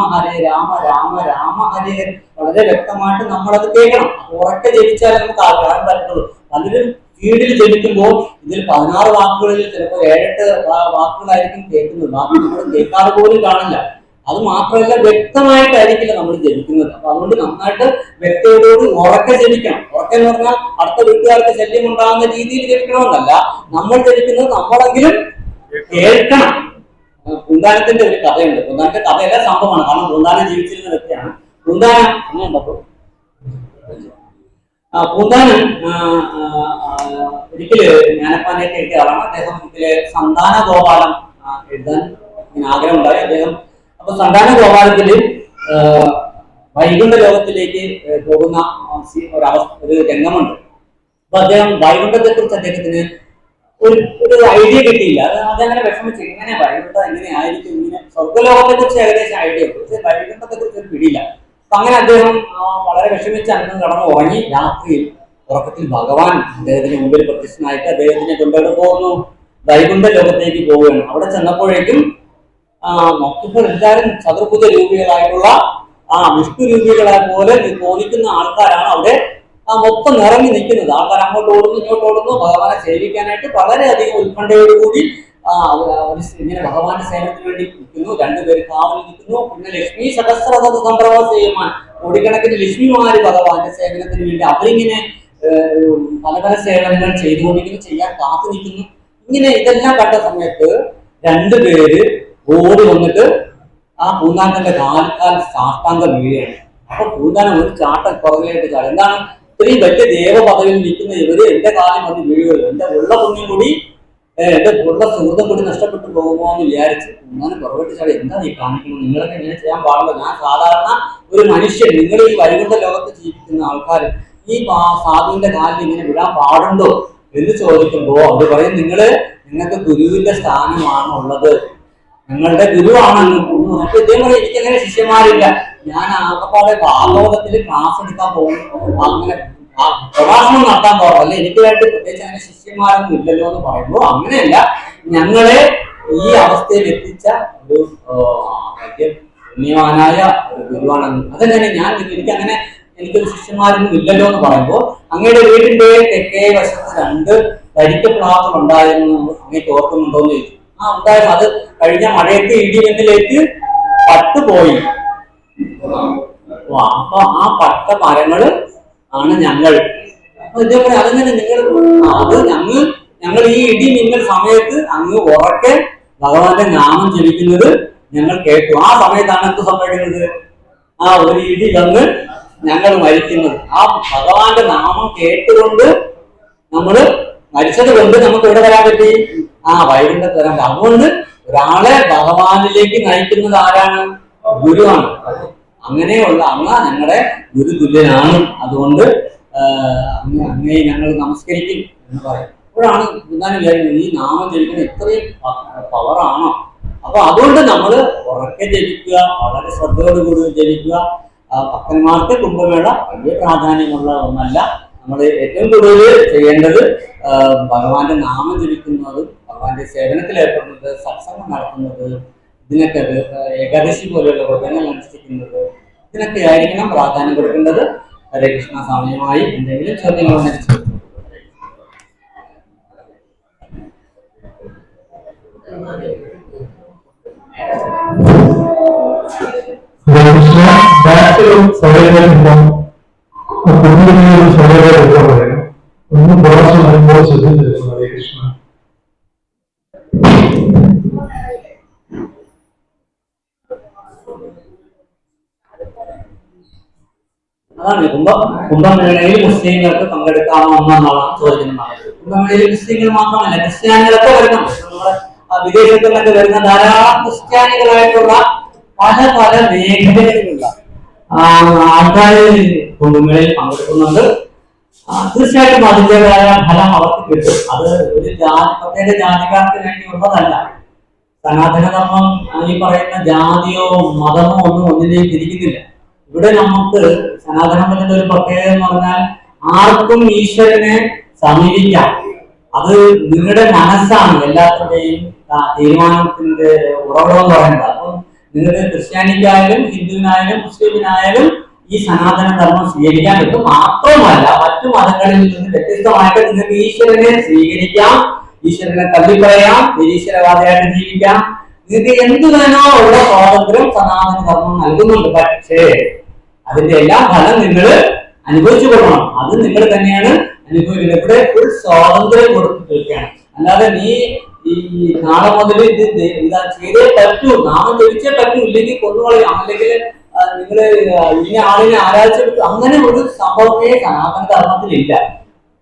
രാമ രാമ ഹരേ ഹരേ. വളരെ വ്യക്തമായിട്ട് നമ്മളത് കേൾക്കണം. ഉറക്കെ ജപിച്ചാൽ നമുക്ക് ആഗ്രഹം പറ്റുള്ളൂ. പലരും സ്പീഡിൽ ജപിക്കുമ്പോൾ ഇതിൽ 16 വാക്കുകളിൽ ചിലപ്പോൾ 7-8 വാക്കുകളായിരിക്കും കേൾക്കുന്നത്. ബാക്കി നമ്മൾ കേൾക്കാതെ പോലും കാണില്ല. അത് മാത്രമല്ല, വ്യക്തമായിട്ടായിരിക്കില്ല നമ്മൾ ജപിക്കുന്നത്. അപ്പൊ അതുകൊണ്ട് നന്നായിട്ട് വ്യക്തതയോട് ഉറക്കെ ജപിക്കണം. ഉറക്കെ എന്ന് പറഞ്ഞാൽ അടുത്ത വീട്ടുകാർക്ക് ശല്യം ഉണ്ടാകുന്ന രീതിയിൽ ജപിക്കണമെന്നല്ല. നമ്മൾ ജപിക്കുന്നത് നമ്മളെങ്കിലും കേൾക്കണം. പൂന്താനത്തിന്റെ ഒരു കഥയുണ്ട്. പൂന്താനത്തിന്റെ കഥയല്ല, സംഭവമാണ്. കാരണം പൂന്താനം ജീവിച്ചിരുന്ന വ്യക്തിയാണ്. പൂന്താനം അങ്ങനെയുണ്ടപ്പോ പൂന്താനം ഒരിക്കല് ജ്ഞാനപ്പാനെയൊക്കെ എഴുതിയ ആളാണ്. അദ്ദേഹം ഇതില് സന്താന ഗോപാലം എഴുതാൻ ആഗ്രഹം ഉണ്ടായി അദ്ദേഹം. അപ്പൊ സന്താന ഗോപാലത്തില് വൈകുണ്ഠ ലോകത്തിലേക്ക് പോകുന്ന ഒരു രംഗമുണ്ട്. അപ്പൊ അദ്ദേഹം വൈകുണ്ഠത്തെ കുറിച്ച് അദ്ദേഹത്തിന് ഒരു ഐഡിയ കിട്ടിയില്ല. അതങ്ങനെ വിഷമിച്ചു, എങ്ങനെ വൈകുണ്ഠം എങ്ങനെ ആയിരിക്കും, ഇങ്ങനെ സ്വർഗ്ഗലോകത്തെ കുറിച്ച് ഏകദേശം ഐഡിയ ഉണ്ട്, പക്ഷെ വൈകുണ്ഠത്തെ കുറിച്ച് ഒരു പിടിയില്ല. അപ്പൊ അങ്ങനെ അദ്ദേഹം വളരെ വിഷമിച്ച് അന്ന് കടന്നു ഉറങ്ങി. രാത്രിയിൽ ഉറക്കത്തിൽ ഭഗവാൻ അദ്ദേഹത്തിന് മുമ്പിൽ പ്രത്യക്ഷനായിട്ട് അദ്ദേഹത്തിനെ കൊണ്ടുപോയി പോകുന്നു, വൈകുണ്ഠ ലോകത്തേക്ക് പോവുകയാണ്. അവിടെ ചെന്നപ്പോഴേക്കും നോക്കിയപ്പോൾ എല്ലാവരും ചതുർഭുജ രൂപികളായിട്ടുള്ള വിഷ്ണു രൂപികളെ പോലെ തോന്നിക്കുന്ന ആൾക്കാരാണ് അവിടെ മൊത്തം നിറഞ്ഞു നിൽക്കുന്നത്. ആൾക്കാർ അങ്ങോട്ട് ഓടുന്നു ഇങ്ങോട്ട് ഓടുന്നു ഭഗവാനെ സേവിക്കാനായിട്ട് വളരെയധികം ഉത്കണ്ഠയോടുകൂടി ഇങ്ങനെ ഭഗവാന്റെ സേവനത്തിന് വേണ്ടി നിൽക്കുന്നു. രണ്ടുപേര് കാവൽ നിൽക്കുന്നു. പിന്നെ ലക്ഷ്മി സഹസ്രത സംപ്രവാസ ചെയ്യുവാൻ കോടിക്കണക്കിന് ലക്ഷ്മിമാര് ഭഗവാന്റെ സേവനത്തിന് വേണ്ടി അവരിങ്ങനെ പല പല സേവനങ്ങൾ ചെയ്തുകൊണ്ടിരിക്കുന്നു, ചെയ്യാൻ കാത്തു നിൽക്കുന്നു. ഇങ്ങനെ ഇതെല്ലാം കണ്ട സമയത്ത് രണ്ടുപേര് ഓടി വന്നിട്ട് പൂന്താനത്തിന്റെ കാൽക്കാൽ സാഷ്ടാംഗം വീഴുകയാണ്. അപ്പൊ പൂന്താനം ഒരു ചാട്ടം പുറകിലായിട്ട് ചാടും. എന്താണ്, ഇത്രയും വലിയ ദേവ പദവിയിൽ നിൽക്കുന്ന ഇവര് എന്റെ കാലം വന്ന് വീഴുകയുള്ളൂ, എന്റെ ഉള്ള പുണ്യം കൂടി എന്റെ ഉള്ള സുഹൃത്തും കൂടി നഷ്ടപ്പെട്ടു പോകുമോ എന്ന് വിചാരിച്ച് പൂന്താനം പുറകോട്ട് ചാടി. എന്താ ഈ കാണിക്കുന്നത്, നിങ്ങളൊക്കെ ഇങ്ങനെ ചെയ്യാൻ പാടില്ല, ഞാൻ സാധാരണ ഒരു മനുഷ്യൻ, നിങ്ങൾ ഈ വൈകുണ്ഠ ലോകത്ത് ജീവിക്കുന്ന ആൾക്കാർ ഈ സാധുവിന്റെ കാലിൽ ഇങ്ങനെ വിടാൻ പാടുണ്ടോ എന്ന് ചോദിക്കുമ്പോ അവര് പറയും, നിങ്ങൾക്ക് ഗുരുവിന്റെ സ്ഥാനമാണ് ഉള്ളത്, നിങ്ങളുടെ ഗുരുവാണെന്ന്. അപ്പൊ ഇതേ പോലെ എനിക്കങ്ങനെ ശിഷ്യന്മാരില്ല, ഞാൻ ആകപ്പാടെ ഭാഗവതത്തിൽ ക്ലാസ് എടുക്കാൻ പോകും, അങ്ങനെ പ്രഭാഷണം നടത്താൻ പോകും, അല്ലെ എനിക്കായിട്ട് പ്രത്യേകിച്ച് അങ്ങനെ ശിഷ്യന്മാരൊന്നും ഇല്ലല്ലോ എന്ന് പറയുമ്പോൾ അങ്ങനെയല്ല, ഞങ്ങളെ ഈ അവസ്ഥയിൽ എത്തിച്ച ഒരു വലിയ പുണ്യവാനായ ഒരു ഗുരുവാണെന്ന്. അതെങ്ങനെ എനിക്കൊരു ശിഷ്യന്മാരൊന്നും ഇല്ലല്ലോ എന്ന് പറയുമ്പോൾ അങ്ങയുടെ വീടിന്റെ തെക്കേ വശത്ത് 2 വരിക്കപ്ലാവുകൾ ഉണ്ടായിരുന്നു, അങ്ങേക്ക് ഓർക്കുന്നുണ്ടോ എന്ന് ചോദിച്ചു. ഉണ്ടായിരുന്നു, അത് കഴിഞ്ഞ മഴയത്ത് ഇടിമിന്നലേക്ക് പട്ടുപോയി. അപ്പൊ ആ പട്ട മരങ്ങള് ആണ് ഞങ്ങൾ. അപ്പൊ ഇതേപോലെ അതങ്ങനെ ഞങ്ങൾ ഈ ഇടിമിന്നൽ സമയത്ത് അങ്ങ് ഉറക്കെ ഭഗവാന്റെ നാമം ജപിക്കുന്നത് ഞങ്ങൾ കേട്ടു. ആ സമയത്താണ് എന്ത് സംഭവിക്കുന്നത്, ഒരു ഇടി വന്ന് ഞങ്ങൾ മരിക്കുന്നത്. ആ ഭഗവാന്റെ നാമം കേട്ടുകൊണ്ട് നമ്മള് മരിച്ചത് കൊണ്ട് നമുക്ക് ഇവിടെ വരാൻ പറ്റി, വൈകുണ്ഠത്ത് വരാൻ. അതുകൊണ്ട് ഒരാളെ ഭഗവാനിലേക്ക് നയിക്കുന്നത് ആരാണ്? ഗുരുവാണ്. അങ്ങനെയുള്ള ഞങ്ങളുടെ ഗുരു തുല്യനാണ്. അതുകൊണ്ട് അങ്ങേ ഞങ്ങൾ നമസ്കരിക്കും എന്ന് പറയും. അപ്പോഴാണ് എന്താണ് വിചാരിക്കുന്നത്, ഈ നാമം ജപിക്കുന്ന ഇത്രയും പവറാണോ? അപ്പൊ അതുകൊണ്ട് നമ്മൾ ഉറക്കെ ജപിക്കുക, വളരെ ശ്രദ്ധയോടുകൂടി ജപിക്കുക. ഭക്തന്മാർക്ക് കുംഭമേള വലിയ പ്രാധാന്യമുള്ള ഒന്നല്ല. നമ്മൾ ഏറ്റവും കൂടുതൽ ചെയ്യേണ്ടത് ഭഗവാന്റെ നാമം ജപിക്കുന്നതും ഭഗവാന്റെ സേവനത്തിൽ ഏർപ്പെടുന്നത്, സത്സംഗം നടത്തുന്നത്, ഇതിനൊക്കെ ഏകാദശി പോലെയുള്ള വ്രതങ്ങൾ അനുഷ്ഠിക്കുന്നത്, ഇതിനൊക്കെ ആയിരിക്കണം പ്രാധാന്യം കൊടുക്കേണ്ടത്. ഹരേ കൃഷ്ണ. സമയമായി എന്തെങ്കിലും ചോദ്യങ്ങൾ ഉന്നയിച്ചു. ഒന്ന് പ്രാവശ്യം വരുമ്പോൾ ശ്രദ്ധിച്ചിരുന്നു. ഹരേ കൃഷ്ണ. അതാണ് കുംഭമേളയിൽ മുസ്ലിങ്ങൾക്ക് പങ്കെടുക്കാമോ എന്നാണ് ചോദിക്കുന്നത്. കുംഭമേളയിൽ മുസ്ലിങ്ങൾ മാത്രമല്ല, ക്രിസ്ത്യാനികളൊക്കെ വരുന്നുണ്ട്. നമ്മുടെ വിദേശത്തു നിന്നൊക്കെ വരുന്ന ധാരാളം ക്രിസ്ത്യാനികളായിട്ടുള്ള പല പല മേഖലകളിലുള്ള ആൾക്കാർ കുംഭമേളയിൽ പങ്കെടുക്കുന്നുണ്ട്. തീർച്ചയായിട്ടും അതിൻ്റെതായ ഫലം അവർക്ക് കിട്ടും. അത് ഒരു പ്രത്യേക ജാതിക്കാർക്ക് വേണ്ടിയുള്ളതല്ല. സനാതനധർമ്മം ഈ പറയുന്ന ജാതിയോ മതമോ ഒന്നിനെയും തിരിക്കുന്നില്ല. ഇവിടെ നമുക്ക് സനാതനധർമ്മത്തിന്റെ ഒരു പ്രത്യേകത എന്ന് പറഞ്ഞാൽ ആർക്കും ഈശ്വരനെ സമീപിക്കാം. അത് നിങ്ങളുടെ മനസ്സാണ് എല്ലാത്തിന്റെയും തീരുമാനത്തിന്റെ ഉറവിടം എന്ന് പറയുന്നത്. അപ്പം നിങ്ങൾക്ക് ക്രിസ്ത്യാനിക്കായാലും ഹിന്ദുവിനായാലും മുസ്ലിമിനായാലും ഈ സനാതന ധർമ്മം സ്വീകരിക്കാൻ പറ്റും. മാത്രമല്ല മറ്റു മതങ്ങളിൽ നിന്ന് വ്യത്യസ്തമായിട്ട് നിങ്ങൾക്ക് ഈശ്വരനെ സ്വീകരിക്കാം, ഈശ്വരനെ തള്ളിപ്പറയാം, നിരീശ്വരവാദിയായിട്ട് ജീവിക്കാം. നിങ്ങൾക്ക് എന്തു വേണോ ഉള്ള സ്വാതന്ത്ര്യം സനാതന ധർമ്മം നൽകുന്നുണ്ട്. പക്ഷേ അതിന്റെ എല്ലാ ഫലം നിങ്ങൾ അനുഭവിച്ചു കൊടുക്കണം. അത് നിങ്ങൾ തന്നെയാണ് അനുഭവിക്കുന്നത്. ഇവിടെ ഒരു സ്വാതന്ത്ര്യം കൊടുത്തിരിക്കുകയാണ്. അല്ലാതെ നീ ഈ നാളെ മുതൽ ഇത് ചെയ്തേ പറ്റൂ, നാമം ജപിച്ചേ പറ്റൂ, ഇല്ലെങ്കിൽ കൊന്നുകളയാം, അല്ലെങ്കിൽ നിങ്ങള് ഇന്ന ആളിനെ ആരാധിച്ചെടുത്തു, അങ്ങനെ ഒരു സംഭവമേ സനാതന ധർമ്മത്തിലില്ല.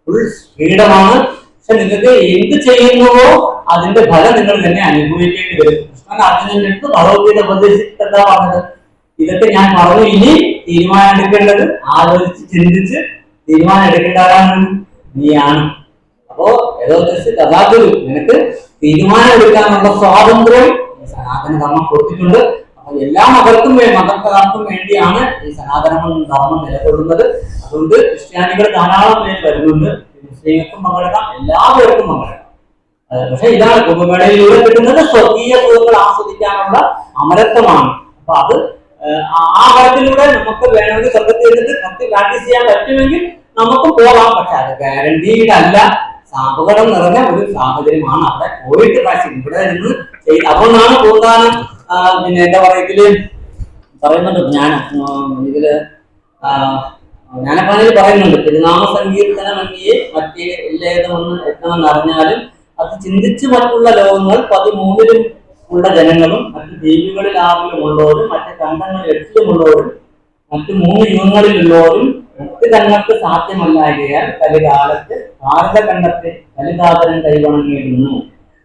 ഫുൾ ഫ്രീഡമാണ്. പക്ഷെ നിങ്ങൾക്ക് എന്ത് ചെയ്യുന്നുവോ അതിന്റെ ഫലം നിങ്ങൾ തന്നെ അനുഭവിക്കേണ്ടി വരും. കൃഷ്ണൻ അർജുനന്റെ അടുത്ത് ഭഗവത്ഗീത ഉപദേശിച്ചിട്ട് എന്താ പറഞ്ഞത്? ഇതൊക്കെ ഞാൻ പറഞ്ഞു, ഇനി തീരുമാനം എടുക്കേണ്ടത് ആലോചിച്ച് ചിന്തിച്ച് തീരുമാനം എടുക്കേണ്ട ആരാണ്? നീയാണ്. അപ്പോ ഏതോ കഥാഗുരു നിനക്ക് തീരുമാനം എടുക്കാനുള്ള സ്വാതന്ത്ര്യം സനാതന ധർമ്മം കൊടുത്തിട്ടുണ്ട്. അപ്പൊ എല്ലാ മതക്കാർക്കും വേണ്ടിയാണ് ഈ സനാതന ധർമ്മം നിലകൊള്ളുന്നത്. അതുകൊണ്ട് ക്രിസ്ത്യാനികൾ ധാരാളം പേര് വരുന്നുണ്ട്. മുസ്ലിങ്ങൾക്കും പങ്കെടുക്കാം, എല്ലാവർക്കും പങ്കെടുക്കാം. പക്ഷെ ഇതാണ് കുംഭമേളയിലൂടെ കിട്ടുന്നത്, സ്വർഗീയ സുഖങ്ങൾ ആസ്വദിക്കാനുള്ള അമരത്വമാണ്. അപ്പൊ അത് ആ വരത്തിലൂടെ നമുക്ക് വേണമെങ്കിൽ സ്വർഗത്തിൽ ഇരുന്നിട്ട് ഭക്തി പ്രാക്ടീസ് ചെയ്യാൻ പറ്റുമെങ്കിൽ നമുക്ക് പോകാം. പക്ഷെ അത് ഗ്യാരണ്ടീഡ് അല്ല. അപകടം നിറഞ്ഞ ഒരു സാഹചര്യമാണ് അവിടെ പോയിട്ട് പ്രാക്ടീസ് ഇവിടെ നിന്ന് ചെയ്ത്. അതുകൊണ്ടാണ് പൂന്താനം പിന്നെ എന്താ പറയത്തില് പറയുന്നുണ്ട്, ഇതില് ജ്ഞാനപ്പാനയിൽ പറയുന്നുണ്ട്, തിരുനാമ സങ്കീർത്തനമെന്നിയെ മറ്റേ ഇല്ലേതെന്ന് എത്തണമെന്ന് അറിഞ്ഞാലും അത് ചിന്തിച്ച് മറ്റുള്ള ലോകങ്ങൾ 13 ഉള്ള ജനങ്ങളും മറ്റു ദ്വീപുകളിൽ 6 ഉള്ളവരും മറ്റു കണ്ടങ്ങളിൽ 8 ഉള്ളവരും മറ്റു 3 യുഗങ്ങളിലുള്ളവരും മുക്തി തങ്ങൾക്ക് സാധ്യമല്ലായകയാൽ കലികാലത്ത് ഭാരതഖണ്ഡത്തെ കലികാതരൻ കൈവണങ്ങിയിരുന്നു.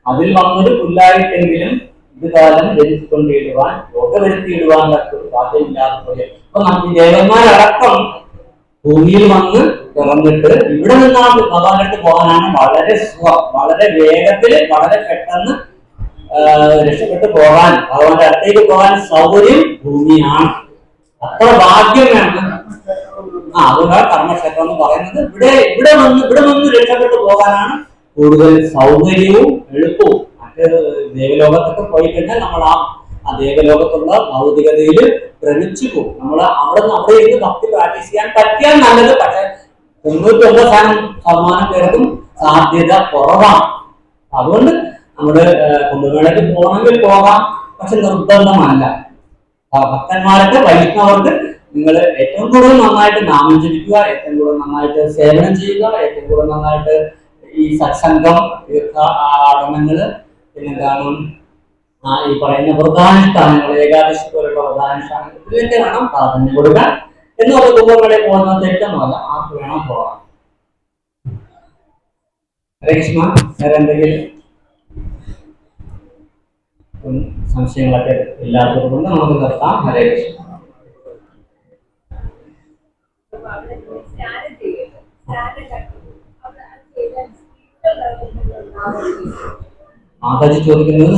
അതിൽ വന്നൊരു പുല്ലായിട്ടെങ്കിലും ഇതുകാലം ധരിച്ചുകൊണ്ടിടുവാൻ യോഗ വരുത്തിയിടുവാൻ സാധ്യമില്ലാതെ പോയി. അപ്പൊ ഈ ദേവന്മാരടക്കം ഭൂമിയിൽ വന്ന് പിറന്നിട്ട് ഇവിടെ നിന്നാണ് ഭഗവാന്റെ അടുത്ത് പോകാനാണ് വളരെ സുഖം. വളരെ വേഗത്തിൽ വളരെ പെട്ടെന്ന് രക്ഷപ്പെട്ടു പോകാൻ, ഭഗവാന്റെ അടുത്തേക്ക് പോകാൻ സൗകര്യം ഭൂമിയാണ്. അത്ര ഭാഗ്യം വേണം. അതുകൊണ്ടാണ് കർമ്മക്ഷേത്രം എന്ന് പറയുന്നത്. ഇവിടെ നിന്ന് രക്ഷപ്പെട്ടു പോകാനാണ് കൂടുതൽ സൗകര്യവും എളുപ്പവും. മറ്റ് ദേവലോകത്തൊക്കെ പോയി കഴിഞ്ഞാൽ നമ്മൾ ആ ദേവലോകത്തുള്ള ഭൗതികതയിൽ ഭ്രമിച്ചു പോകും. നമ്മൾ അവിടെ ഇരുന്ന് ഭക്തി പ്രാക്ടീസ് ചെയ്യാൻ പറ്റിയാൽ നല്ലത്. പക്ഷെ 99% പേർക്കും സാധ്യത കുറവാണ്. അതുകൊണ്ട് നമ്മള് കുംഭമേളയ്ക്ക് പോകണമെങ്കിൽ പോകാം, പക്ഷെ നിർബന്ധമല്ല. ഭക്തന്മാർക്ക് വൈഷ്ണവർക്ക് നിങ്ങൾ ഏറ്റവും കൂടുതൽ നന്നായിട്ട് നാമം ജപിക്കുക, ഏറ്റവും കൂടുതൽ നന്നായിട്ട് സേവനം ചെയ്യുക, ഏറ്റവും കൂടുതൽ നന്നായിട്ട് ഈ സത്സംഗം, ആഗമനങ്ങള്, പിന്നെന്താണ് ഈ പറയുന്ന വ്രതാനുഷ്ഠാനങ്ങൾ, ഏകാദശി പോലുള്ള വ്രതാനുഷ്ഠാനങ്ങൾ, ഇതിലൊക്കെ വേണം പ്രാധാന്യം കൊടുക്കാൻ. എന്നുള്ള കുംഭമേളയിൽ പോകുന്നത് തെറ്റൊന്നുമല്ല, ആർക്ക് വേണം പോകാം. ഹരേ കൃഷ്ണ. വേറെ എന്തെങ്കിലും സംശയങ്ങളൊക്കെ ഇല്ലാത്തത് കൊണ്ട് നമുക്ക് നിർത്താം. ഹരേ കൃഷ്ണ. മാതാജി ചോദിക്കുന്നത്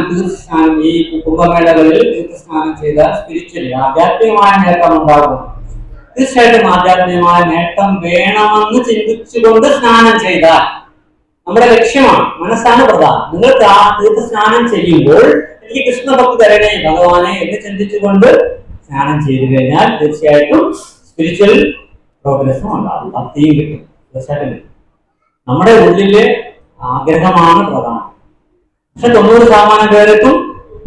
തീർത്ഥസ്നാനം ഈ കുംഭമേളകളിൽ തീർത്ഥസ്നാനം ചെയ്താൽ സ്പിരിച്വലി ആധ്യാത്മികമായ നേട്ടം ഉണ്ടാകും. തീർച്ചയായിട്ടും ആധ്യാത്മികമായ നേട്ടം വേണമെന്ന് ചിന്തിച്ചുകൊണ്ട് സ്നാനം ചെയ്താൽ നമ്മുടെ ലക്ഷ്യമാണ്, മനസ്സാണ് പ്രധാനം. നിങ്ങൾ തീർത്ഥസ്നാനം ചെയ്യുമ്പോൾ എനിക്ക് കൃഷ്ണഭക്തി തരണേ ഭഗവാനെ എന്ന് ചിന്തിച്ചുകൊണ്ട് സ്നാനം ചെയ്തു കഴിഞ്ഞാൽ തീർച്ചയായിട്ടും സ്പിരിച്വൽ പ്രോഗ്രസും ഉണ്ടാകും, ഭക്തിയും കിട്ടും. തീർച്ചയായിട്ടും നമ്മുടെ ഉള്ളിലെ ആഗ്രഹമാണ് പ്രധാനം. പക്ഷെ 90% പേർക്കും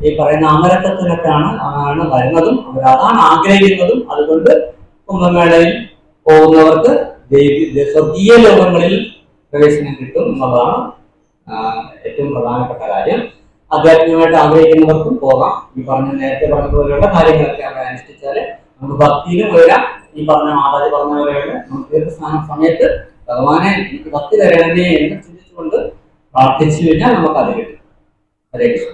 ഈ പറയുന്ന അമരത്വത്തിനൊക്കെയാണ് വരുന്നതും അവരതാണ് ആഗ്രഹിക്കുന്നതും. അതുകൊണ്ട് കുംഭമേളയിൽ പോകുന്നവർക്ക് സ്വർഗീയ ലോകങ്ങളിൽ പ്രവേശനം കിട്ടും എന്നുള്ളതാണ് ഏറ്റവും പ്രധാനപ്പെട്ട കാര്യം. ആധ്യാത്മികമായിട്ട് ആഗ്രഹിക്കുന്നവർക്കും പോകാം. നേരത്തെ പറഞ്ഞതുപോലെയുള്ള കാര്യങ്ങളൊക്കെ അവിടെ അനുഷ്ഠിച്ചാൽ നമുക്ക് ഭക്തിയിലും വരാം. ഈ പറഞ്ഞ മാതാജി പറഞ്ഞ പോലെയുള്ള നമുക്ക് തീർത്ഥസ്നാന സമയത്ത് ഭഗവാനെ എനിക്ക് ഭക്തി തരണമേ എന്ന് ചിന്തിച്ചുകൊണ്ട് പ്രാർത്ഥിച്ചു കഴിഞ്ഞാൽ നമുക്ക് അത് കിട്ടും. ഹരേ കൃഷ്ണ.